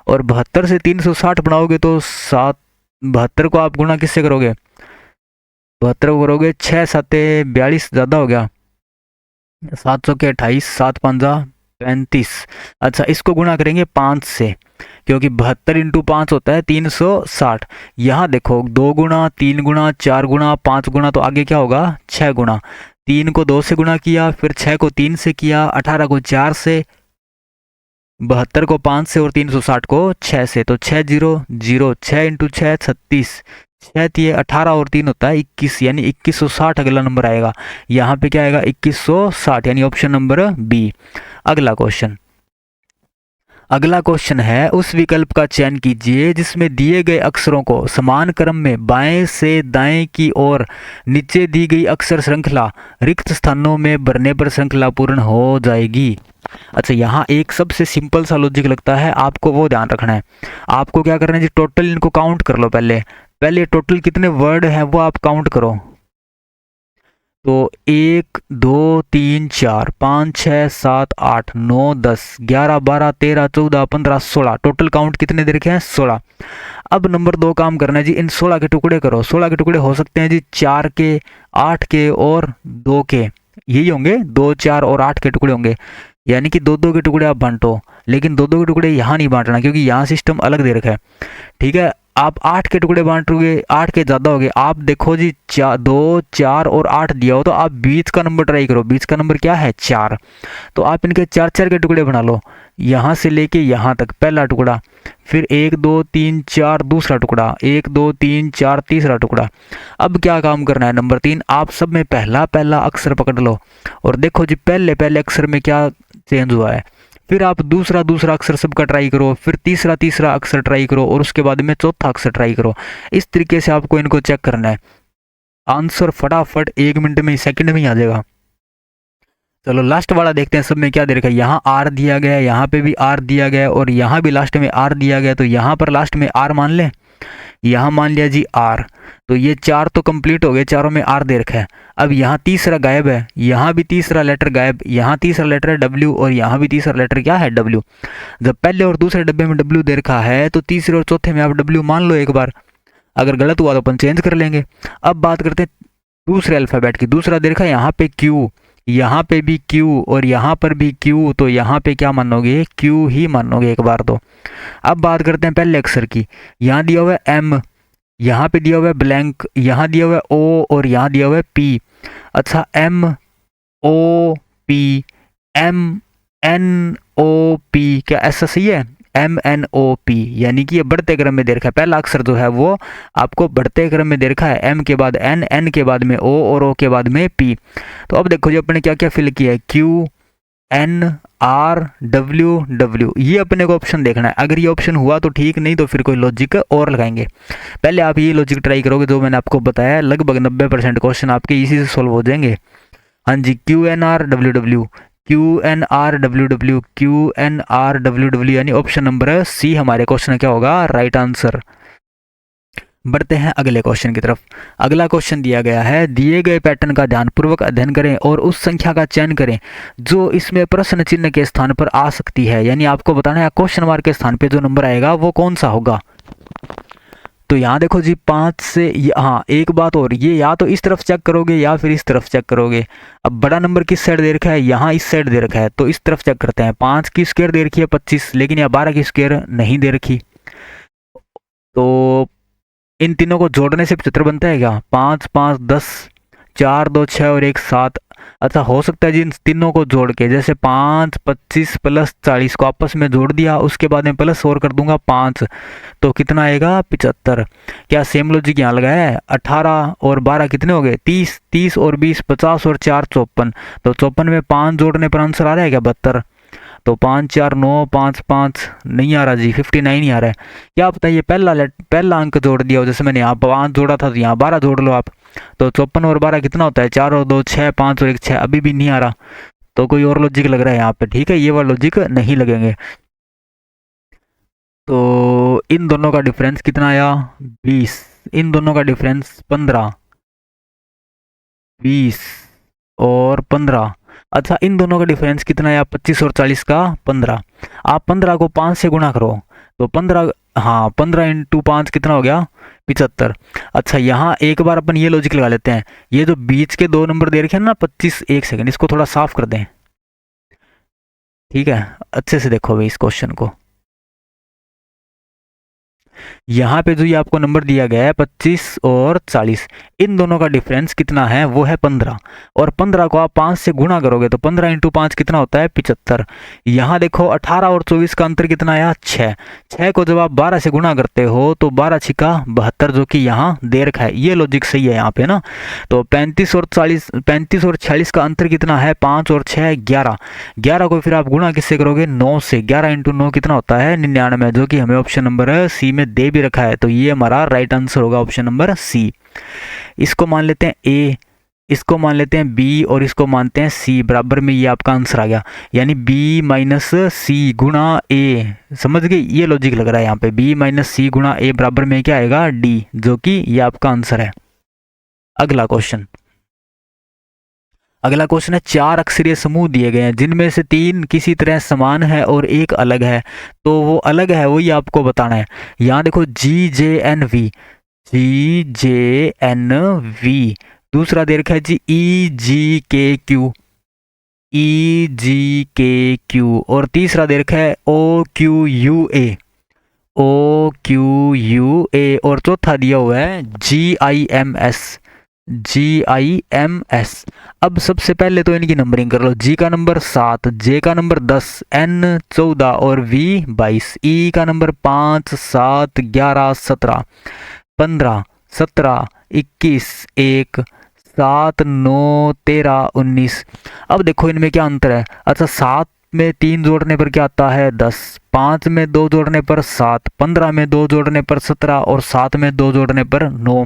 और 72 से 360 बनाओगे तो 72 को आप गुणा किससे करोगे? 72 को करोगे 6 7 42, ज़्यादा हो गया, 7 चौके 28, 7 5 35। अच्छा, इसको गुणा करेंगे 5 से, क्योंकि 72 इंटू 5 होता है 360। यहाँ देखो 2 गुणा 3 गुणा 4 गुणा 5 गुणा, तो आगे क्या होगा? 6 गुणा। 3 को 2 से गुणा किया, फिर 6 को 3 से किया, 18 को 4 से, 72 को 5 से और 360 को 6 से, तो 6 0 0, 6 इंटू 6 36, 6 तिये 18 और 3 होता है 21, यानी 2160 अगला नंबर आएगा। यहाँ पे क्या आएगा? 2160, यानी ऑप्शन नंबर बी। अगला क्वेश्चन, अगला क्वेश्चन है, उस विकल्प का चयन कीजिए जिसमें दिए गए अक्षरों को समान क्रम में बाएं से दाएं की ओर नीचे दी गई अक्षर श्रृंखला रिक्त स्थानों में भरने पर श्रृंखला पूर्ण हो जाएगी। अच्छा, यहाँ एक सबसे सिंपल सा लॉजिक लगता है, आपको वो ध्यान रखना है। आपको क्या करना है जी, टोटल इनको काउंट कर लो। पहले टोटल कितने वर्ड हैं वो आप काउंट करो। तो 1 2 3 4 5 6 7 8 9 10 11 12 13 14 15 16, टोटल काउंट कितने दे रखे हैं? 16। अब नंबर 2 काम करना है जी, इन 16 के टुकड़े करो। 16 के टुकड़े हो सकते हैं जी 4 के, 8 के और 2 के। यही होंगे, 2, 4 और 8 के टुकड़े होंगे, यानी कि 2-2 के टुकड़े आप बांटो, लेकिन 2-2 के टुकड़े यहाँ नहीं बांटना क्योंकि यहाँ सिस्टम अलग दे रखा है। ठीक है, आप 8 के टुकड़े बांटोगे, 8 के ज़्यादा हो गए। आप देखो जी 2, 4 और 8 दिया हो तो आप बीच का नंबर ट्राई करो। बीच का नंबर क्या है? 4। तो आप इनके 4-4 के टुकड़े बना लो, यहाँ से लेके यहाँ तक पहला टुकड़ा, फिर 1, 2, 3, 4 दूसरा टुकड़ा, 1, 2, 3, 4 तीसरा टुकड़ा। अब क्या काम करना है? नंबर 3, आप सब में पहला पहला अक्षर पकड़ लो और देखो जी पहले पहले अक्षर में क्या चेंज हुआ है। फिर आप दूसरा दूसरा अक्षर सबका ट्राई करो, फिर तीसरा तीसरा अक्षर ट्राई करो और उसके बाद में चौथा अक्षर ट्राई करो। इस तरीके से आपको इनको चेक करना है। आंसर फटाफट 1 मिनट में, सेकंड में ही आ जाएगा। चलो लास्ट वाला देखते हैं, सब में क्या दे रखा है। यहाँ आर दिया गया है, यहाँ पे भी आर दिया गया है और यहाँ भी लास्ट में आर दिया गया है। तो यहाँ पर लास्ट में आर मान लें, यहाँ मान लिया जी आर। तो ये 4 तो कंप्लीट हो गए, चारों में आर दे रखा है। अब यहाँ तीसरा गायब है, यहाँ भी तीसरा लेटर गायब, यहाँ तीसरा लेटर है डब्ल्यू और यहाँ भी तीसरा लेटर क्या है? डब्ल्यू। जब पहले और दूसरे डब्बे में डब्ल्यू दे रखा है तो तीसरे और चौथे में आप डब्ल्यू मान लो एक बार। अगर गलत हुआ तो अपन चेंज कर लेंगे। अब बात करते हैं दूसरे अल्फ़ाबेट की। दूसरा दे रखा है यहाँ पे क्यू, यहाँ पे भी क्यू और यहाँ पर भी क्यू। तो यहाँ पे क्या मानोगे? क्यू ही मानोगे एक बार तो। अब बात करते हैं पहले अक्षर की। यहाँ दिया हुआ है एम, यहाँ पे दिया हुआ है ब्लैंक, यहाँ दिया हुआ है ओ और यहाँ दिया हुआ है पी। अच्छा, M O P, M N O P, क्या ऐसा सही है? एम एन ओ पी, यानी कि ये बढ़ते क्रम में दे रखा है। पहला अक्षर जो है वो आपको बढ़ते क्रम में दे रखा है। एम के बाद एन, एन के बाद में ओ और ओ के बाद में पी। तो अब देखो जी अपने क्या क्या फिल किया है। Q, N, R, W, W, ये अपने को ऑप्शन देखना है। अगर ये ऑप्शन हुआ तो ठीक, नहीं तो फिर कोई लॉजिक और लगाएंगे। पहले आप ये लॉजिक ट्राई करोगे जो मैंने आपको बताया, लगभग 90% क्वेश्चन आपके इसी से सॉल्व हो जाएंगे। हाँ जी, Q N R W W, Q N R W W, Q N R W W, यानी ऑप्शन नंबर सी हमारे क्वेश्चन क्या होगा? Right answer. बढ़ते हैं अगले क्वेश्चन की तरफ। अगला क्वेश्चन दिया गया है, दिए गए पैटर्न का ध्यानपूर्वक अध्ययन करें और उस संख्या का चयन करें जो इसमें प्रश्न चिन्ह के स्थान पर आ सकती है। यानी आपको बताना है क्वेश्चन मार्क के स्थान पे जो नंबर आएगा वो कौन सा होगा। तो यहाँ देखो जी 5 से, हाँ एक बात और, ये या तो इस तरफ चेक करोगे या फिर इस तरफ चेक करोगे। अब बड़ा नंबर किस साइड दे रखा है? यहाँ इस साइड दे रखा है, तो इस तरफ चेक करते हैं। 5 की स्क्वायर दे रखी है 25, लेकिन यहाँ 12 की स्क्वायर नहीं दे रखी। तो इन तीनों को जोड़ने से 75 बनता है क्या? 5, 5, 10, 4, 2, 6 और 1, 7। अच्छा, हो सकता है जी इन तीनों को जोड़ के, जैसे 5, 25 प्लस 40 को आपस में जोड़ दिया, उसके बाद में प्लस और कर दूंगा 5, तो कितना आएगा? 75। क्या सेम लॉजिक यहाँ लगाया है? 18 और 12 कितने हो गए? 30, 30 और 20 50 और 4 54। तो 54 में 5 जोड़ने पर आंसर आ रहा है क्या? 72। तो 5, 4, 9, 5, 5 नहीं आ रहा जी, 59 ही आ रहा है। क्या बताइए, पहला अंक जोड़ दिया हो, जैसे मैंने यहाँ 5 जोड़ा था तो यहाँ 12 जोड़ लो आप। तो 54 और 12 कितना होता है? 4 और 2 6, 5 और 1 6। अभी भी नहीं आ रहा, तो कोई और लॉजिक लग रहा है यहाँ पे। ठीक है, ये वाला लॉजिक नहीं लगेंगे। तो इन दोनों का डिफरेंस कितना आया? 20। इन दोनों का डिफरेंस 15, 20 और 15। अच्छा, इन दोनों का डिफरेंस कितना है? 25 और 40 का 15। आप 15 को 5 से गुणा करो तो 15, हाँ 15 इंटू 5 कितना हो गया? 75। अच्छा, यहाँ एक बार अपन ये लॉजिक लगा लेते हैं। ये जो बीच के 2 नंबर दे रखे हैं ना 25, 1 सेकंड, इसको थोड़ा साफ कर दें। ठीक है, अच्छे से देखो भाई इस क्वेश्चन को। यहाँ पे जो ये आपको नंबर दिया गया है 25 और 40, इन दोनों का डिफरेंस कितना है? वो है 15। और 15 को आप 5 से गुणा करोगे तो 15 इंटू 5 कितना होता है? 75। यहाँ देखो 18 और 24 का अंतर कितना आया? 6। 6 को जब आप 12 से गुणा करते हो तो 12 छिका 72, जो कि यहाँ दे रखा है। ये लॉजिक सही है यहाँ पे ना। तो 35 और 46 का अंतर कितना है? 5 और 6 11। 11 को फिर आप गुणा किससे करोगे? 9 से। 11 इंटू 9 कितना होता है? 99, जो कि हमें ऑप्शन नंबर सी में दे भी रखा है। तो ये हमारा राइट आंसर होगा ऑप्शन नंबर सी। इसको मान लेते हैं ए, इसको मान लेते हैं बी और इसको मानते हैं सी। बराबर में ये आपका आंसर आ गया, यानी बी माइनस सी गुणा ए। समझ गए? ये लॉजिक लग रहा है यहाँ पे। बी माइनस सी गुणा ए बराबर में क्या आएगा? डी, जो कि ये आपका आंसर है। अगला क्वेश्चन है, 4 अक्षरीय समूह दिए गए हैं जिनमें से 3 किसी तरह समान है और एक अलग है। तो वो अलग है वही आपको बताना है। यहाँ देखो GJNV, GJNV दूसरा दे रखा है जी EGKQ, EGKQ। और तीसरा दे रखा है OQUA, OQUA। और चौथा दिया हुआ है GIMS, GIMS। अब सबसे पहले तो इनकी नंबरिंग कर लो। G का नंबर 7, J का नंबर 10, N 14 और V 22, E का नंबर 5, 7, 11, 17, 15, 17, 21, 1, 7, 9, 13, 19। अब देखो इनमें क्या अंतर है। अच्छा, 7 में 3 जोड़ने पर क्या आता है 10, 5 में 2 जोड़ने पर 7, 15 में 2 जोड़ने पर 17 और 7 में 2 जोड़ने पर 9।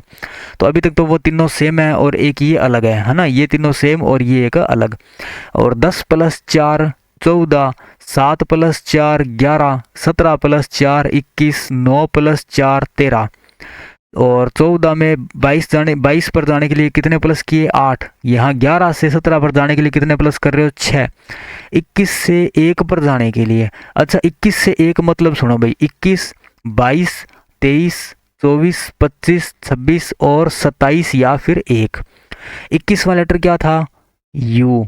तो अभी तक तो वो तीनों सेम है और एक ये अलग है ना, ये तीनों सेम और ये एक अलग। और 10 + 4 14, 7 + 4 11, 17 + 4 21, 9 + 4 13। और 14 में 22 पर जाने के लिए कितने प्लस किए 8। यहाँ 11 से 17 पर जाने के लिए कितने प्लस कर रहे हो 6। 21 से 1 पर जाने के लिए, अच्छा 21 से 1 मतलब सुनो भाई, 21, 22, 23, 24, 25, 26 और 27 या फिर 1। 21वां लेटर क्या था U।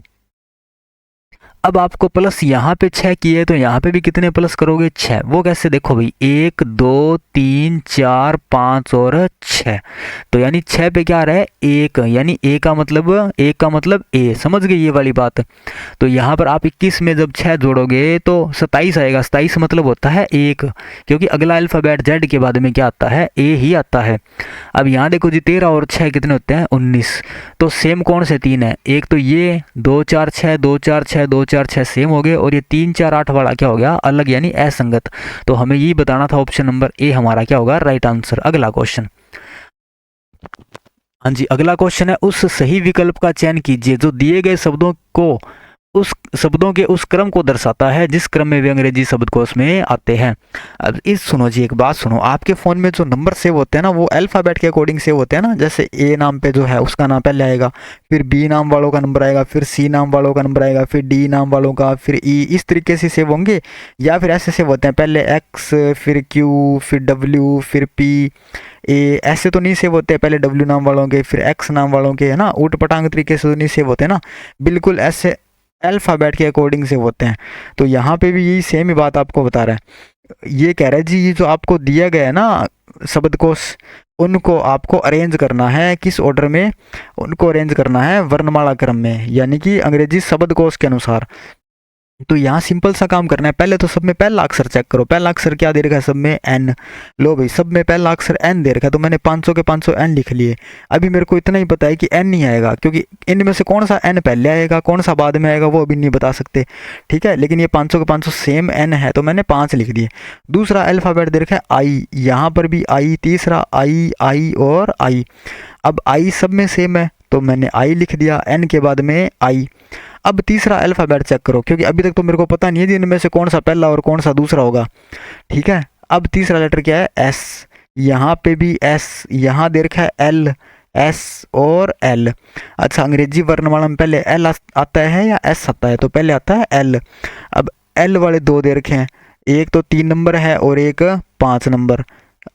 अब आपको प्लस यहाँ पे 6 किए तो यहाँ पे भी कितने प्लस करोगे 6। वो कैसे, देखो भाई 1 2 3 4 5 और 6। तो यानी 6 पे क्या आ रहा है 1, यानी A का मतलब A। समझ गए ये वाली बात। तो यहाँ पर आप 21 में जब 6 जोड़ोगे तो 27 आएगा। 27 मतलब होता है 1, क्योंकि अगला अल्फ़ाबेट Z के बाद में क्या आता है A ही आता है। अब यहाँ देखो जी 13 और 6 कितने होते हैं 19। तो सेम कौन से 3 है, एक तो ये 2 4 6 2 4 6 2 4 6 सेम हो गए, और ये 3 4 8 वाला क्या हो गया अलग, यानी असंगत। तो हमें ये बताना था ऑप्शन नंबर ए हमारा क्या होगा राइट आंसर। अगला क्वेश्चन, हाँ जी अगला क्वेश्चन है, उस सही विकल्प का चयन कीजिए जो दिए गए शब्दों के उस क्रम को दर्शाता है जिस क्रम में वे अंग्रेजी शब्दकोश में आते हैं। अब इस सुनो जी, एक बात सुनो, आपके फ़ोन में जो नंबर सेव होते हैं ना वो अल्फ़ाबेट के अकॉर्डिंग सेव होते हैं ना। जैसे ए नाम पे जो है उसका नाम पहले आएगा, फिर बी नाम वालों का नंबर आएगा, फिर सी नाम वालों का नंबर आएगा, फिर डी नाम वालों का, फिर ई, इस तरीके से सेव होंगे। या फिर ऐसे सेव होते हैं पहले एक्स, फिर क्यू, फिर डब्ल्यू, फिर पी, ए। ऐसे तो नहीं सेव होते पहले डब्ल्यू नाम वालों के फिर एक्स नाम वालों के, है ना। ऊट पटांग तरीके से तो नहीं सेव होते ना, बिल्कुल ऐसे अल्फ़ाबेट के अकॉर्डिंग से होते हैं। तो यहाँ पे भी यही सेम ही बात आपको बता रहा है। ये कह रहा है जी ये जो आपको दिया गया है ना शब्दकोश, उनको आपको अरेंज करना है किस ऑर्डर में, उनको अरेंज करना है वर्णमाला क्रम में, यानी कि अंग्रेजी शब्दकोश के अनुसार। तो यहाँ सिंपल सा काम करना है, पहले तो सब में पहला अक्षर चेक करो। पहला अक्षर क्या दे रखा है सब में एन। लो भाई सब में पहला अक्षर एन दे रखा है, तो मैंने 500 के 500 एन लिख लिए। अभी मेरे को इतना ही पता है कि एन नहीं आएगा, क्योंकि इनमें से कौन सा एन पहले आएगा कौन सा बाद में आएगा वो अभी नहीं बता सकते, ठीक है। लेकिन ये 500 के 500 सेम एन है, तो मैंने 5 लिख दिए। दूसरा अल्फ़ाबेट दे रखा है आई, यहाँ पर भी आई, तीसरा आई, आई और आई। अब आई सब में सेम है तो मैंने आई लिख दिया, एन के बाद में आई। अब तीसरा अल्फ़ाबेट चेक करो, क्योंकि अभी तक तो मेरे को पता नहीं है जी इनमें से कौन सा पहला और कौन सा दूसरा होगा, ठीक है। अब तीसरा लेटर क्या है एस, यहाँ पे भी एस, यहाँ दे रखा है एल, एस और एल। अच्छा अंग्रेजी वर्णमाला में पहले एल आता है या एस आता है, तो पहले आता है एल। अब एल वाले 2 दे रखे हैं, एक तो 3 नंबर है और एक 5 नंबर।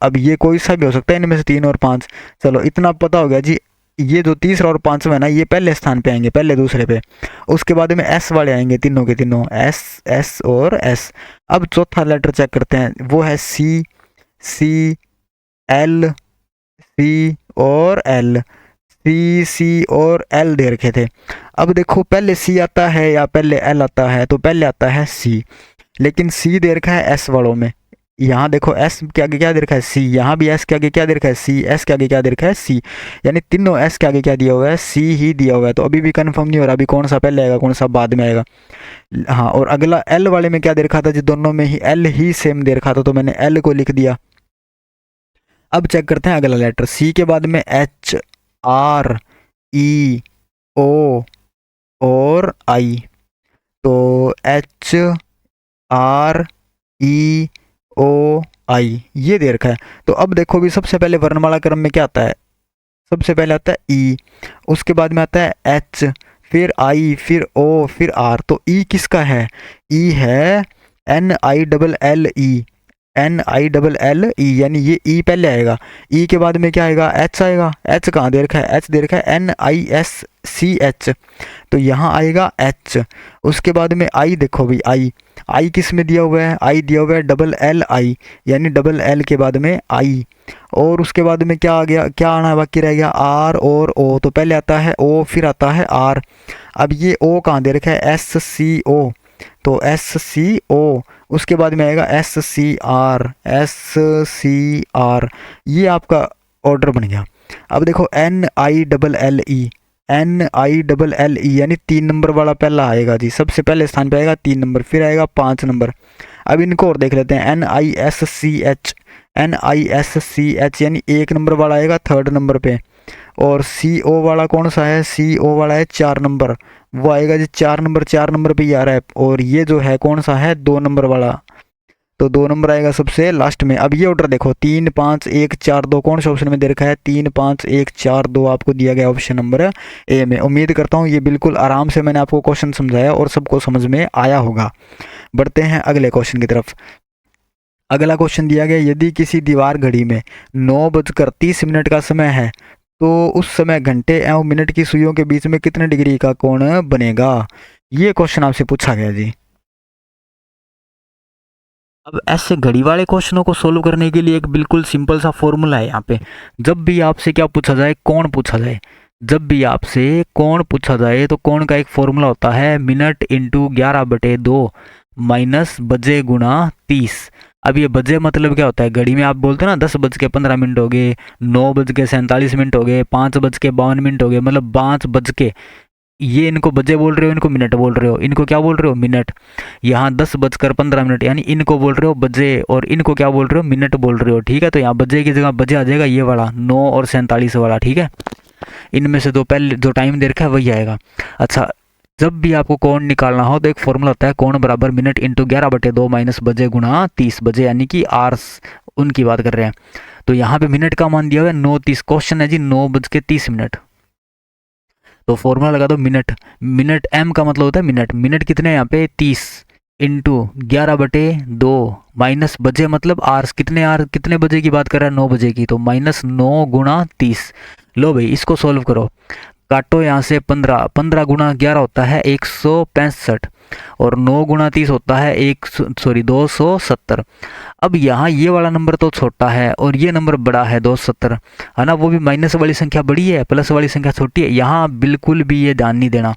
अब ये कोई सा भी हो सकता है इनमें से 3 और 5। चलो इतना पता हो गया जी, ये जो तीसरा और 5वां है ना ये पहले स्थान पे आएंगे, पहले दूसरे पे। उसके बाद में एस वाले आएंगे तीनों के तीनों, एस, एस और एस। अब चौथा लेटर चेक करते हैं, वो है सी, सी, एल, सी और एल। सी, सी और एल दे रखे थे। अब देखो पहले सी आता है या पहले एल आता है, तो पहले आता है सी, लेकिन सी दे रखा है एस वालों में। यहाँ देखो एस के आगे क्या दे रखा है सी, यहाँ भी एस के आगे क्या दे रखा है सी, एस के आगे क्या दे रखा है सी, यानी तीनों एस के आगे क्या दिया हुआ है सी ही दिया हुआ है। तो अभी भी कंफर्म नहीं हो रहा अभी कौन सा पहले आएगा कौन सा बाद में आएगा। हाँ, और अगला एल वाले में क्या दे रखा था जी, दोनों में ही एल ही सेम दे रखा था, तो मैंने एल को लिख दिया। अब चेक करते हैं अगला लेटर, सी के बाद में एच, आर, ई, ओ और आई। तो एच, आर, ई, ओ, आई ये दे रखा है। तो अब देखो भी सबसे पहले वर्णमाला क्रम में क्या आता है, सबसे पहले आता है ई, उसके बाद में आता है एच, फिर आई, फिर ओ, फिर आर। तो ई किसका है, ई है NILLE, NILLE, यानी ये ई पहले आएगा, ई के बाद में क्या आएगा, एच आएगा। एच कहाँ दे रखा है, एच दे रखा है NISCH, तो यहाँ आएगा एच। उसके बाद में आई, देखो भाई आई, आई किस में दिया हुआ है, आई दिया हुआ है LLI, यानी LL के बाद में आई। और उसके बाद में क्या आ गया, क्या आना बाकी रह गया, आर और ओ। तो पहले आता है ओ, फिर आता है आर। अब ये ओ कहाँ दे रखा है, SCO, तो SCO। उसके बाद में आएगा SCR, SCR, ये आपका ऑर्डर बन गया। अब देखो NILLE, NILLE, यानी 3 नंबर वाला पहला आएगा जी, सबसे पहले स्थान पे आएगा 3 नंबर, फिर आएगा 5 नंबर। अब इनको और देख लेते हैं, NISCH, NISCH, यानी 1 नंबर वाला आएगा 3rd नंबर पे। और CO वाला कौन सा है, CO वाला है 4 नंबर, वो आएगा जी 4 नंबर, 4 नंबर पे ही आ रहा है। और ये जो है कौन सा है, 2 नंबर वाला, तो 2 नंबर आएगा सबसे लास्ट में। अब ये ऑर्डर देखो, 3 5 1 4 2, कौन सा ऑप्शन में दे रखा है, 3 5 1 4 2 आपको दिया गया ऑप्शन नंबर ए में। उम्मीद करता हूँ ये बिल्कुल आराम से मैंने आपको क्वेश्चन समझाया और सबको समझ में आया होगा। बढ़ते हैं अगले क्वेश्चन की तरफ। अगला क्वेश्चन दिया गया, यदि किसी दीवार घड़ी में 9:30 का समय है, तो उस समय घंटे एवं मिनट की सुइयों के बीच में कितने डिग्री का कोण बनेगा। ये क्वेश्चन आपसे पूछा गया जी। अब ऐसे घड़ी वाले क्वेश्चनों को सोल्व करने के लिए एक बिल्कुल सिंपल सा फॉर्मूला है यहाँ पे। जब भी आपसे क्या पूछा जाए, कोण पूछा जाए, जब भी आपसे कोण पूछा जाए तो कोण का एक फॉर्मूला होता है मिनट इंटू 11/2 माइनस बजे गुणा 30। अब ये बजे मतलब क्या होता है, घड़ी में आप बोलते हो ना 10:15 हो गए, 9:47 हो गए, 5:52 हो गए, मतलब 5 ये इनको बजे बोल रहे हो, इनको मिनट बोल रहे हो, इनको क्या बोल रहे हो, मिनट। यहाँ 10:15 यानी इनको बोल रहे हो बजे, और इनको क्या बोल रहे हो, मिनट बोल रहे हो, ठीक है। तो यहाँ बजे की जगह बजे आ जाएगा ये वाला 9 और 47 वाला, ठीक है। इनमें से दो पहले जो टाइम दे रखा है वही आएगा। अच्छा, जब भी आपको कोण निकालना हो तो एक फॉर्मूला होता है, कोण बराबर मिनट इंटू 11/2 माइनस बजे गुणा 30, बजे यानी कि आर्स उनकी बात कर रहे हैं। तो यहाँ पे मिनट का मान दिया हुआ है 9:30, क्वेश्चन है जी 9:30। तो फॉर्मूला लगा दो मिनट, मिनट m का मतलब होता है मिनट, मिनट कितने यहाँ पे 30 इंटू 11/2 माइनस बजे मतलब आर्स, कितने आर कितने बजे की बात कर रहा है, 9 बजे की, तो माइनस 9 गुणा 30। लो भाई इसको सोल्व करो, काटो यहाँ से 15, 15 गुणा 11 होता है 165, और 9 गुणा 30 होता है 270। अब यहाँ ये वाला नंबर तो छोटा है और ये नंबर बड़ा है 270, है ना। वो भी माइनस वाली संख्या बड़ी है, प्लस वाली संख्या छोटी है। यहाँ बिल्कुल भी ये ध्यान नहीं देना,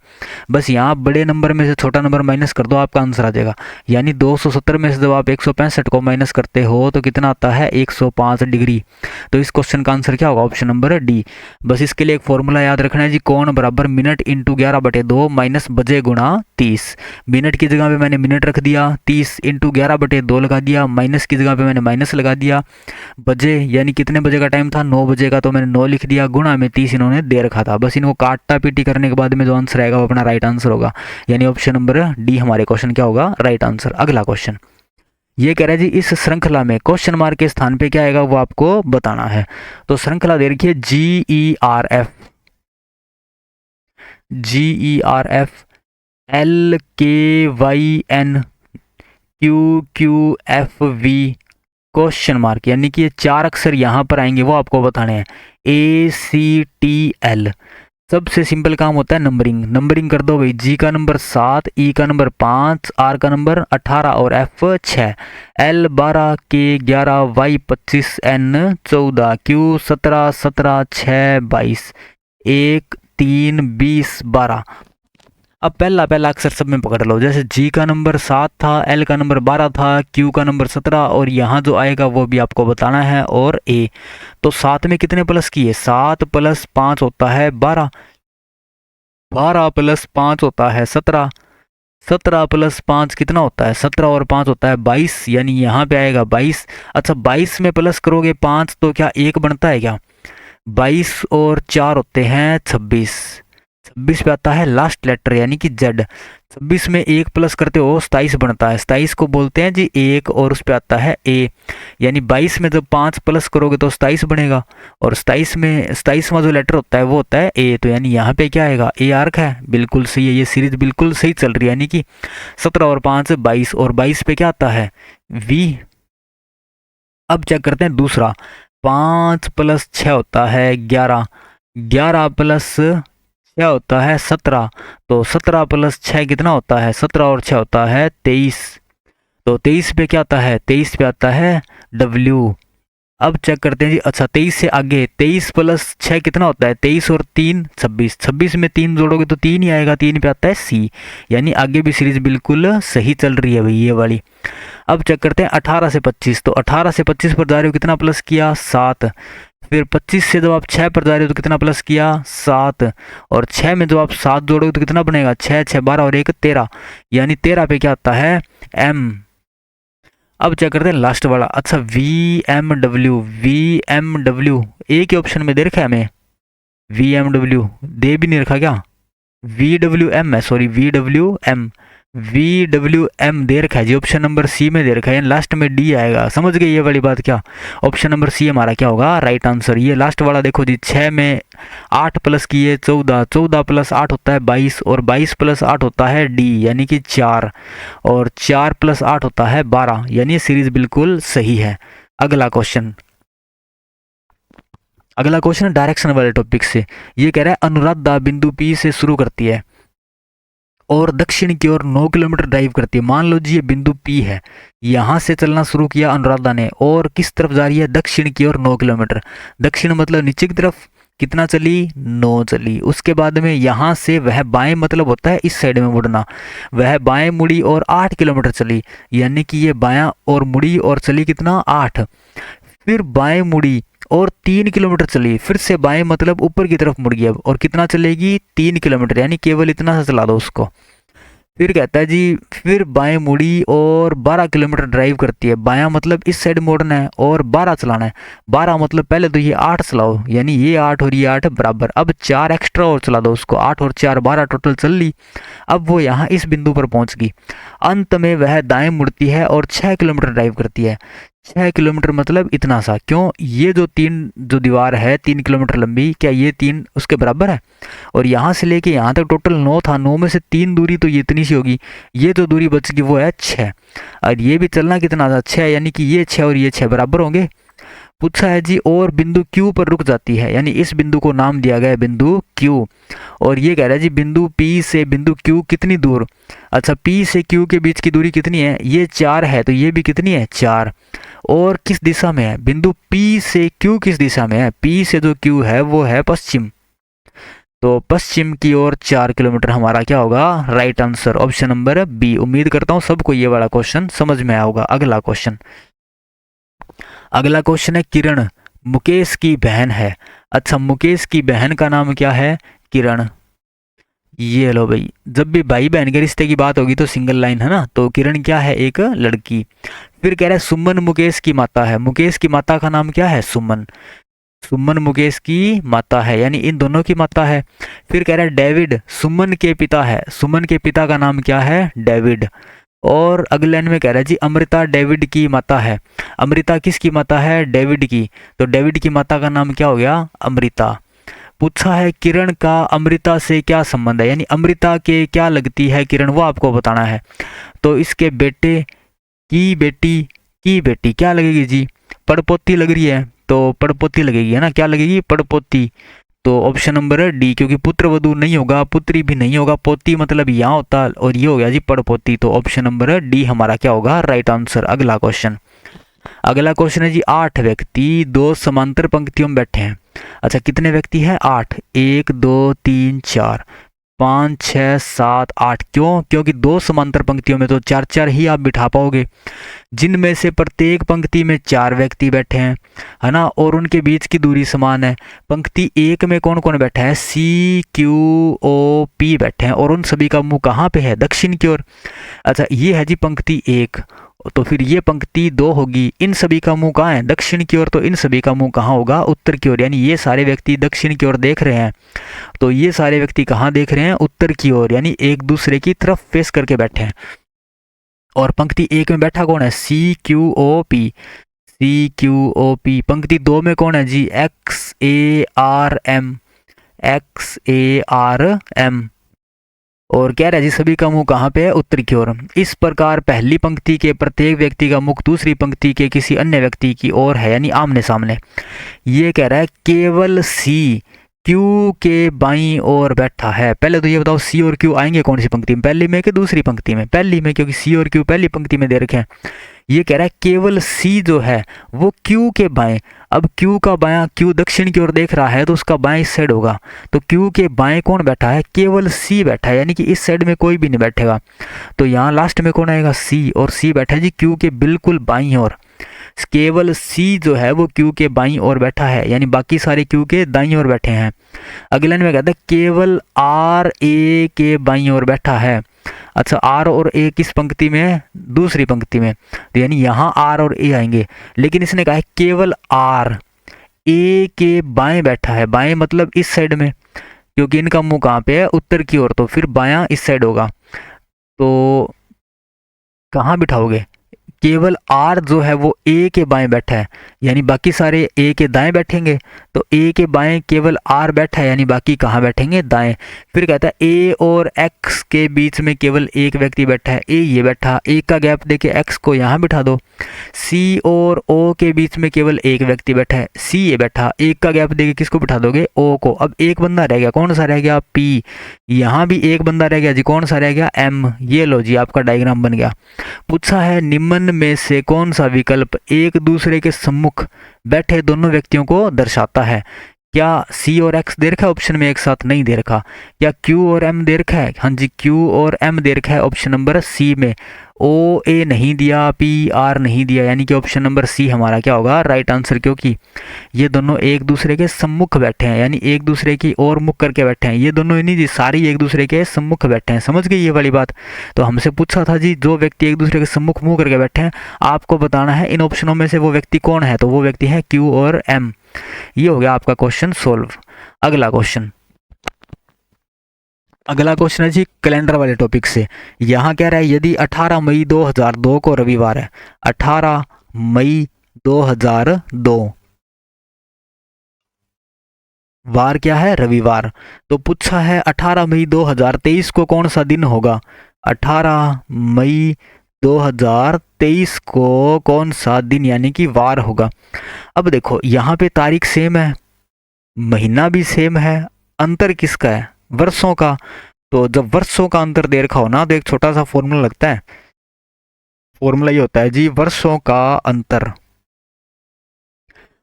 बस यहाँ बड़े नंबर में से छोटा नंबर माइनस कर दो, आपका आंसर आ जाएगा। यानी 270 में से जब आप 165 को माइनस करते हो तो कितना आता है, 105 डिग्री। तो इस क्वेश्चन का आंसर क्या होगा, ऑप्शन नंबर डी। बस इसके लिए एक फॉर्मूला याद रखना है जी, कोण बराबर मिनट इंटू 11/2 माइनस बजे गुणा 30। मिनट की जगह पे मैंने मिनट रख दिया, 30 इंटू 11/2 लगा दिया, माइनस की जगह पे मैंने माइनस लगा दिया, बजे यानी कितने बजे का टाइम था, 9 बजे का, तो मैंने 9 लिख दिया, गुणा में 30 इन्होंने दे रखा था। बस इनको काटा पीटी करने के बाद में जो आंसर आएगा वो अपना राइट आंसर होगा, यानी ऑप्शन नंबर डी हमारे क्वेश्चन क्या होगा, राइट आंसर। अगला क्वेश्चन ये कह रहा है जी, इस श्रृंखला में क्वेश्चन मार्क के स्थान पे क्या आएगा वो आपको बताना है। तो श्रृंखला दे रखी है GERF LKYNQQFV क्वेश्चन मार्क, यानी कि ये 4 अक्षर यहाँ पर आएंगे वो आपको बताने हैं, ACTL। सबसे सिंपल काम होता है नंबरिंग, नंबरिंग कर दो भाई। G का नंबर 7, E का नंबर 5, R का नंबर 18 और F 6, L 12, K 11, Y 25, N 14, Q 17, 17 6 22, 1 3 20 12। अब पहला अक्षर सब में पकड़ लो, जैसे G का नंबर 7 था, L का नंबर 12 था, Q का नंबर 17, और यहाँ जो आएगा वो भी आपको बताना है, और A। तो 7 में कितने प्लस किए, 7 + 5 होता है 12, 12 + 5 होता है 17, 17 + 5 कितना होता है, 17 और 5 होता है 22, यानी यहाँ पे आएगा 22। अच्छा 22 में प्लस करोगे 5 तो क्या 1 बनता है क्या, 22 और 4 होते हैं 26, 26 पे आता है लास्ट लेटर यानी कि Z। 26 में 1 प्लस करते हो 27 बनता है, 27 को बोलते हैं जी 1, और उस पे आता है A। यानी 22 में जब 5 प्लस करोगे तो 27 बनेगा, और 27वां जो लेटर होता है वो होता है A। तो यानी यहाँ पे क्या आएगा, A आर्क है, बिल्कुल सही है, ये सीरीज बिल्कुल सही चल रही है, यानी कि 17 और 5 22, और 22 पे क्या आता है V। अब चेक करते हैं दूसरा, 5 + 6 होता है 11, 11 + 6 होता है 17, तो 17 + 6 कितना होता है, 17 और 6 होता है 23, तो 23 पे क्या आता है, 23 पे आता है W। अब चेक करते हैं जी, अच्छा 23 से आगे, 23 + 6 कितना होता है, 23 और 3 26, 26 में 3 जोड़ोगे तो 3 ही आएगा, 3 पे आता है C, यानी आगे भी सीरीज बिल्कुल सही चल रही है भाई ये वाली। अब चेक करते हैं 18 से 25, तो 18 से 25 पर जा रहे हो, कितना प्लस किया 7, फिर 25 से जब आप 6 पर जा रहे हो तो कितना प्लस किया 7, और 6 में जब आप 7 जोड़ोगे तो कितना बनेगा, 6 6 12 और 1 13, यानी 13 पे क्या आता है M। अब चेक करते हैं लास्ट वाला, अच्छा VMW एक ही ऑप्शन में दे रखा है हमें, VMW दे भी नहीं रखा क्या, VWM है, सॉरी VWM दे रखा है जी, ऑप्शन नंबर सी में दे रखा है, लास्ट में डी आएगा, समझ गए ये वाली बात क्या, ऑप्शन नंबर सी हमारा क्या होगा राइट आंसर। ये लास्ट वाला देखो जी, 6 में 8 प्लस किए 14, 14 + 8 होता है 22, और 22 + 8 होता है डी यानी कि 4, और 4 + 8 होता है 12, यानी सीरीज बिल्कुल सही है। अगला क्वेश्चन, अगला क्वेश्चन डायरेक्शन वाले टॉपिक से, ये कह रहा है अनुराधा बिंदु पी से शुरू करती है और दक्षिण की ओर 9 किलोमीटर ड्राइव करती है। मान लो जी ये बिंदु पी है, यहाँ से चलना शुरू किया अनुराधा ने, और किस तरफ जा रही है, दक्षिण की ओर 9 किलोमीटर, दक्षिण मतलब नीचे की तरफ, कितना चली 9 चली। उसके बाद में यहाँ से वह बाएं मतलब होता है इस साइड में मुड़ना, वह बाएं मुड़ी और 8 किलोमीटर चली, यानी कि ये बायां और मुड़ी और चली कितना 8, फिर बाएं मुड़ी और 3 किलोमीटर चली, फिर से बाएं मतलब ऊपर की तरफ मुड़ गया, और कितना चलेगी 3 किलोमीटर, यानी केवल इतना सा चला दो उसको। फिर कहता है जी, फिर बाएं मुड़ी और 12 किलोमीटर ड्राइव करती है, बायां मतलब इस साइड मोड़ना है और 12 चलाना है, 12 मतलब पहले तो ये 8 चलाओ, यानी ये 8 और ये 8 बराबर, अब 4 एक्स्ट्रा और चला दो उसको, 8 और 4 12 टोटल चल ली। अब वो यहाँ इस बिंदु पर पहुंच गई, अंत में वह दाएं मुड़ती है और 6 किलोमीटर ड्राइव करती है। 6 किलोमीटर मतलब इतना सा, क्यों, ये जो दीवार है 3 किलोमीटर लंबी, क्या ये 3 उसके बराबर है, और यहाँ से लेके यहाँ तक टोटल 9 था, 9 में से 3 दूरी तो ये इतनी सी होगी, ये जो दूरी बच गई वो है 6, और ये भी चलना कितना था 6, यानी कि ये 6 और ये 6 बराबर होंगे। पूछा है जी और बिंदु Q पर रुक जाती है, यानी इस बिंदु को नाम दिया गया है बिंदु Q, और ये कह रहा है जी बिंदु P से बिंदु Q कितनी दूर, अच्छा P से Q के बीच की दूरी कितनी है, ये 4 है, तो ये भी कितनी है 4, और किस दिशा में है, बिंदु P से Q किस दिशा में है, P से जो Q है वो है पश्चिम, तो पश्चिम की ओर 4 किलोमीटर हमारा क्या होगा right answer, option number B. उम्मीद करता हूँ सबको ये वाला क्वेश्चन समझ में आया होगा। अगला क्वेश्चन, अगला क्वेश्चन है किरण मुकेश की बहन है, अच्छा मुकेश की बहन का नाम क्या है, किरण। ये लो भाई, जब भी भाई बहन के रिश्ते की बात होगी तो सिंगल लाइन है ना, तो किरण क्या है एक लड़की। फिर कह रहा है सुमन मुकेश की माता है, मुकेश की माता का नाम क्या है सुमन, सुमन मुकेश की माता है, यानी इन दोनों की माता है। फिर कह रहा है डेविड सुमन के पिता है, सुमन के पिता का नाम क्या है डेविड। और अगले लाइन में कह रहा है जी अमृता डेविड की माता है, अमृता किसकी माता है डेविड की, तो डेविड की माता का नाम क्या हो गया अमृता। पूछा है किरण का अमृता से क्या संबंध है, यानी अमृता के क्या लगती है किरण, वो आपको बताना है। तो इसके बेटे की बेटी क्या लगेगी जी, पड़पोती लग रही है, तो पड़पोती लगेगी है ना, क्या लगेगी पड़पोती, तो ऑप्शन नंबर डी, क्योंकि पुत्र वधु नहीं होगा, पुत्री भी नहीं होगा, पोती मतलब यहाँ होता, और ये हो गया जी पड़पोती, तो ऑप्शन नंबर डी हमारा क्या होगा राइट आंसर। अगला क्वेश्चन, अगला क्वेश्चन है जी 8 व्यक्ति 2 समांतर पंक्तियों में बैठे हैं, अच्छा कितने व्यक्ति हैं 8, 1 2 3 4 5 6 7 8, क्यों, क्योंकि 2 समांतर पंक्तियों में तो 4 4 ही आप बिठा पाओगे, जिनमें से प्रत्येक पंक्ति में 4 व्यक्ति बैठे हैं है ना, और उनके बीच की दूरी समान है। पंक्ति 1 में कौन कौन बैठा है, CQOP बैठे हैं, और उन सभी का मुंह कहाँ पे है दक्षिण की ओर। अच्छा ये है जी पंक्ति 1, तो फिर ये पंक्ति 2 होगी, इन सभी का मुंह कहाँ है दक्षिण की ओर, तो इन सभी का मुंह कहाँ होगा उत्तर की ओर, यानी ये सारे व्यक्ति दक्षिण की ओर देख रहे हैं, तो ये सारे व्यक्ति कहाँ देख रहे हैं उत्तर की ओर, यानी एक दूसरे की तरफ फेस करके बैठे हैं। और पंक्ति 1 में बैठा कौन है CQOP, CQOP। पंक्ति 2 में कौन है जी XARM, XARM। और कह रहा है जी सभी का मुंह कहाँ पे है, उत्तर की ओर। इस प्रकार पहली पंक्ति के प्रत्येक व्यक्ति का मुख दूसरी पंक्ति के किसी अन्य व्यक्ति की ओर है, यानी आमने सामने। ये कह रहा है केवल सी क्यू के बाईं ओर बैठा है। पहले तो ये बताओ सी और क्यू आएंगे कौन सी पंक्ति में, पहली में कि दूसरी पंक्ति में? पहली में, क्योंकि सी और क्यू पहली पंक्ति में दे रखे हैं। ये कह रहा है केवल सी जो है वो क्यू के बाएं। अब क्यू का बायां, क्यू दक्षिण की ओर देख रहा है तो उसका बाएं इस साइड होगा, तो क्यू के बाएं कौन बैठा है? केवल सी बैठा है, यानी कि इस साइड में कोई भी नहीं बैठेगा। तो यहाँ लास्ट में कौन आएगा? सी, और सी बैठा है जी क्यू के बिल्कुल बाईं ओर। केवल सी जो है वो क्यू के बाईं ओर बैठा है, यानी बाकी सारे क्यू के दाईं ओर बैठे हैं। अगले लाइन में कहता है केवल आर ए के बाईं ओर बैठा है। अच्छा, आर और ए किस पंक्ति में है? दूसरी पंक्ति में, तो यानी यहाँ आर और ए आएंगे। लेकिन इसने कहा है केवल आर ए के बाएं बैठा है। बाएं मतलब इस साइड में, क्योंकि इनका मुंह कहाँ पे है? उत्तर की ओर, तो फिर बायां इस साइड होगा। तो कहाँ बिठाओगे? केवल आर जो है वो ए के बाएं बैठा है, यानी बाकी सारे ए के दाएं बैठेंगे। तो ए के बाएं केवल आर बैठा है, यानी बाकी कहाँ बैठेंगे? दाएं। फिर कहता है ए और एक्स के बीच में केवल एक व्यक्ति बैठा है, ए ये बैठा, एक का गैप देके एक्स को यहाँ बिठा दो। सी और ओ के बीच में केवल एक व्यक्ति बैठा है, सी ये बैठा, एक का गैप देके किसको बिठा दोगे? ओ को। अब एक बंदा रह गया, कौन सा रह गया? पी। यहाँ भी एक बंदा रह गया जी, कौन सा रह गया? एम। ये लो जी आपका डायग्राम बन गया। पूछा है निम्न में से कौन सा विकल्प एक दूसरे के सम्मुख बैठे दोनों व्यक्तियों को दर्शाता है? क्या सी और एक्स दे रखा है ऑप्शन में एक साथ? नहीं दे रखा। क्या क्यू और एम दे रखा है? हाँ जी, क्यू और एम दे रखा है ऑप्शन नंबर सी में। ओ ए नहीं दिया, पी आर नहीं दिया, यानी कि ऑप्शन नंबर सी हमारा क्या होगा? राइट आंसर, क्योंकि ये दोनों एक दूसरे के सम्मुख बैठे हैं, यानी एक दूसरे की ओर मुख करके बैठे हैं। ये दोनों नहीं जी, सारी एक दूसरे के सम्मुख बैठे हैं। समझ गए ये वाली बात? तो हमसे पूछा था जी जो व्यक्ति एक दूसरे के सम्मुख मुंह करके बैठे हैं, आपको बताना है इन ऑप्शनों में से वो व्यक्ति कौन है। तो वो व्यक्ति है क्यू और एम। ये हो गया आपका क्वेश्चन सोल्व। अगला क्वेश्चन है जी कैलेंडर वाले टॉपिक से। यहाँ कह रहा है यदि 18 मई 2002 को रविवार है, 18 मई 2002 वार क्या है? रविवार। तो पूछा है 18 मई 2023 को कौन सा दिन होगा? 18 मई 2023 को कौन सा दिन यानी कि वार होगा? अब देखो यहाँ पे तारीख सेम है, महीना भी सेम है, अंतर किसका है? वर्षों का। तो जब वर्षों का अंतर दे रखा हो ना, तो एक छोटा सा फॉर्मूला लगता है। फॉर्मूला ये होता है जी वर्षों का अंतर,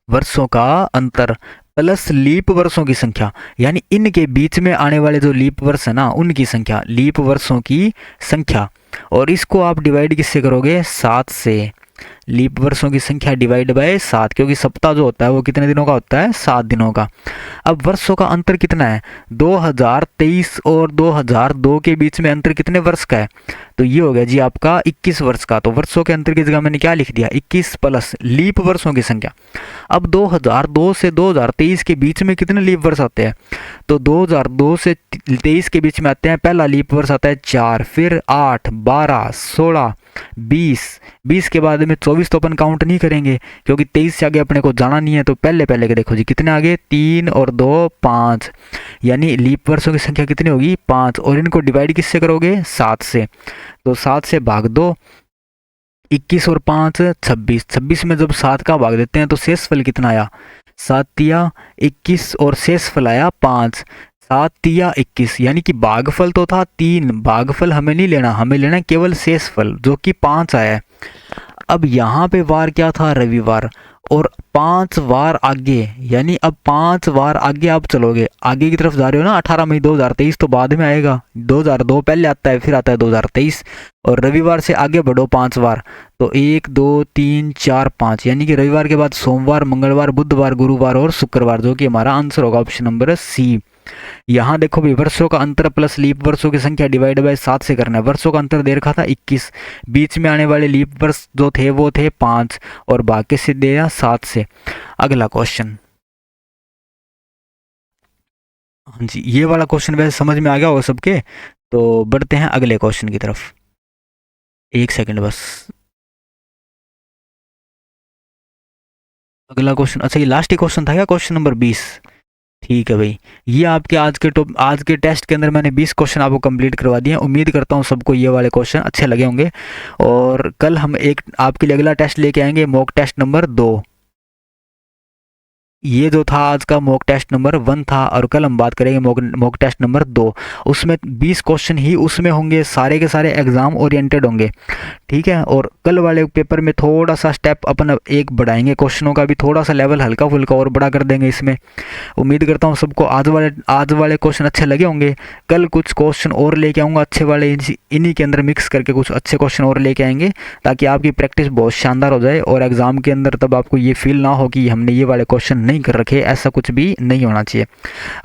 वर्षों का अंतर प्लस लीप वर्षों की संख्या, यानी इनके बीच में आने वाले जो लीप वर्ष है ना उनकी संख्या, लीप वर्षों की संख्या। और इसको आप डिवाइड किससे करोगे? 7 से। लीप वर्षों की संख्या डिवाइड बाय 7, क्योंकि सप्ताह जो होता है वो कितने दिनों का होता है? 7 दिनों का। अब वर्षों का अंतर कितना है? 2023 और 2002 के बीच में अंतर कितने वर्ष का है? तो ये हो गया जी आपका 21 वर्ष का। तो वर्षों के अंतर की जगह मैंने क्या लिख दिया? 21 प्लस लीप वर्षों की संख्या। अब 2002 से 2023 के बीच में कितने लीप वर्ष आते हैं? तो 2002 से 23 के बीच में आते हैं, पहला लीप वर्ष आता है 4, फिर 8, 12, 16, 20 के बाद में 24 तो अपन काउंट नहीं करेंगे, क्योंकि 23 से आगे अपने को जाना नहीं है। तो पहले के देखो जी कितने आगे? 3 और 2 5, यानी लीप वर्षों की संख्या कितनी होगी? 5। और इनको डिवाइड किससे करोगे? 7 से। तो 7 से भाग दो, 21 और 5 26, 26 में जब 7 का भाग देते हैं तो शेषफल कितना आया? 7 तिया 21 और शेषफल आया 5। 7 तिया 21, यानी कि भागफल तो था 3, भागफल हमें नहीं लेना, हमें लेना है केवल शेषफल जो कि 5 आया है। अब यहाँ पे वार क्या था? रविवार। और 5 वार आगे, यानी अब 5 वार आगे आप चलोगे, आगे की तरफ जा रहे हो ना। 18 मई 2023 तो बाद में आएगा, 2002 पहले आता है, फिर आता है 2023। और रविवार से आगे बढ़ो 5 बार, तो 1 2 3 4 5, यानी कि रविवार के बाद सोमवार, मंगलवार, बुधवार, गुरुवार और शुक्रवार, जो कि हमारा आंसर होगा ऑप्शन नंबर सी। यहाँ देखो भी वर्षों का अंतर प्लस लीप वर्षों की संख्या डिवाइड बाय 7 से करना है। वर्षों का अंतर दे रखा था 21, बीच में आने वाले लीप वर्ष जो थे वो थे 5, और बाकी से दिया 7 से। अगला क्वेश्चन, हाँ जी ये वाला क्वेश्चन वैसे समझ में आ गया होगा सबके। तो बढ़ते हैं अगले क्वेश्चन की तरफ, एक सेकंड बस। अगला क्वेश्चन, अच्छा ये लास्ट ही क्वेश्चन था क्या? Question number 20। ठीक है भाई, ये आपके आज के टेस्ट के अंदर मैंने 20 क्वेश्चन आपको कंप्लीट करवा दिए हैं। उम्मीद करता हूँ सबको ये वाले क्वेश्चन अच्छे लगे होंगे। और कल हम एक आपके लिए अगला टेस्ट लेके आएंगे, मॉक टेस्ट नंबर 2। ये जो था आज का मॉक टेस्ट नंबर 1 था, और कल हम बात करेंगे मॉक टेस्ट नंबर 2। उसमें 20 क्वेश्चन ही उसमें होंगे, सारे के सारे एग्जाम ओरिएंटेड होंगे। ठीक है, और कल वाले पेपर में थोड़ा सा स्टेप अपन एक बढ़ाएंगे, क्वेश्चनों का भी थोड़ा सा लेवल हल्का फुल्का और बड़ा कर देंगे इसमें। उम्मीद करता हूँ सबको आज वाले क्वेश्चन अच्छे लगे होंगे। कल कुछ क्वेश्चन और लेके आऊँगा अच्छे वाले, इन्हीं के अंदर मिक्स करके कुछ अच्छे क्वेश्चन और लेके आएंगे, ताकि आपकी प्रैक्टिस बहुत शानदार हो जाए और एग्ज़ाम के अंदर तब आपको ये फील ना हो कि हमने ये वाले क्वेश्चन नहीं कर रखे। ऐसा कुछ भी नहीं होना चाहिए।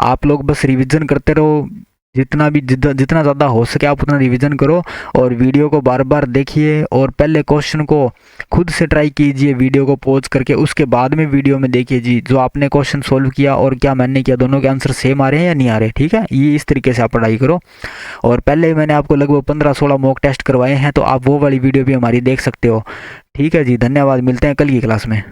आप लोग बस रिविज़न करते रहो, जितना ज़्यादा हो सके आप उतना रिवीजन करो, और वीडियो को बार बार देखिए, और पहले क्वेश्चन को खुद से ट्राई कीजिए वीडियो को पॉज करके, उसके बाद में वीडियो में देखिए जी जो आपने क्वेश्चन सोल्व किया और क्या मैंने किया, दोनों के आंसर सेम आ रहे हैं या नहीं आ रहे। ठीक है, ये इस तरीके से आप पढ़ाई करो। और पहले ही मैंने आपको लगभग 15-16 मॉक टेस्ट करवाए हैं, तो आप वो वाली वीडियो भी हमारी देख सकते हो। ठीक है जी, धन्यवाद, मिलते हैं कल की क्लास में।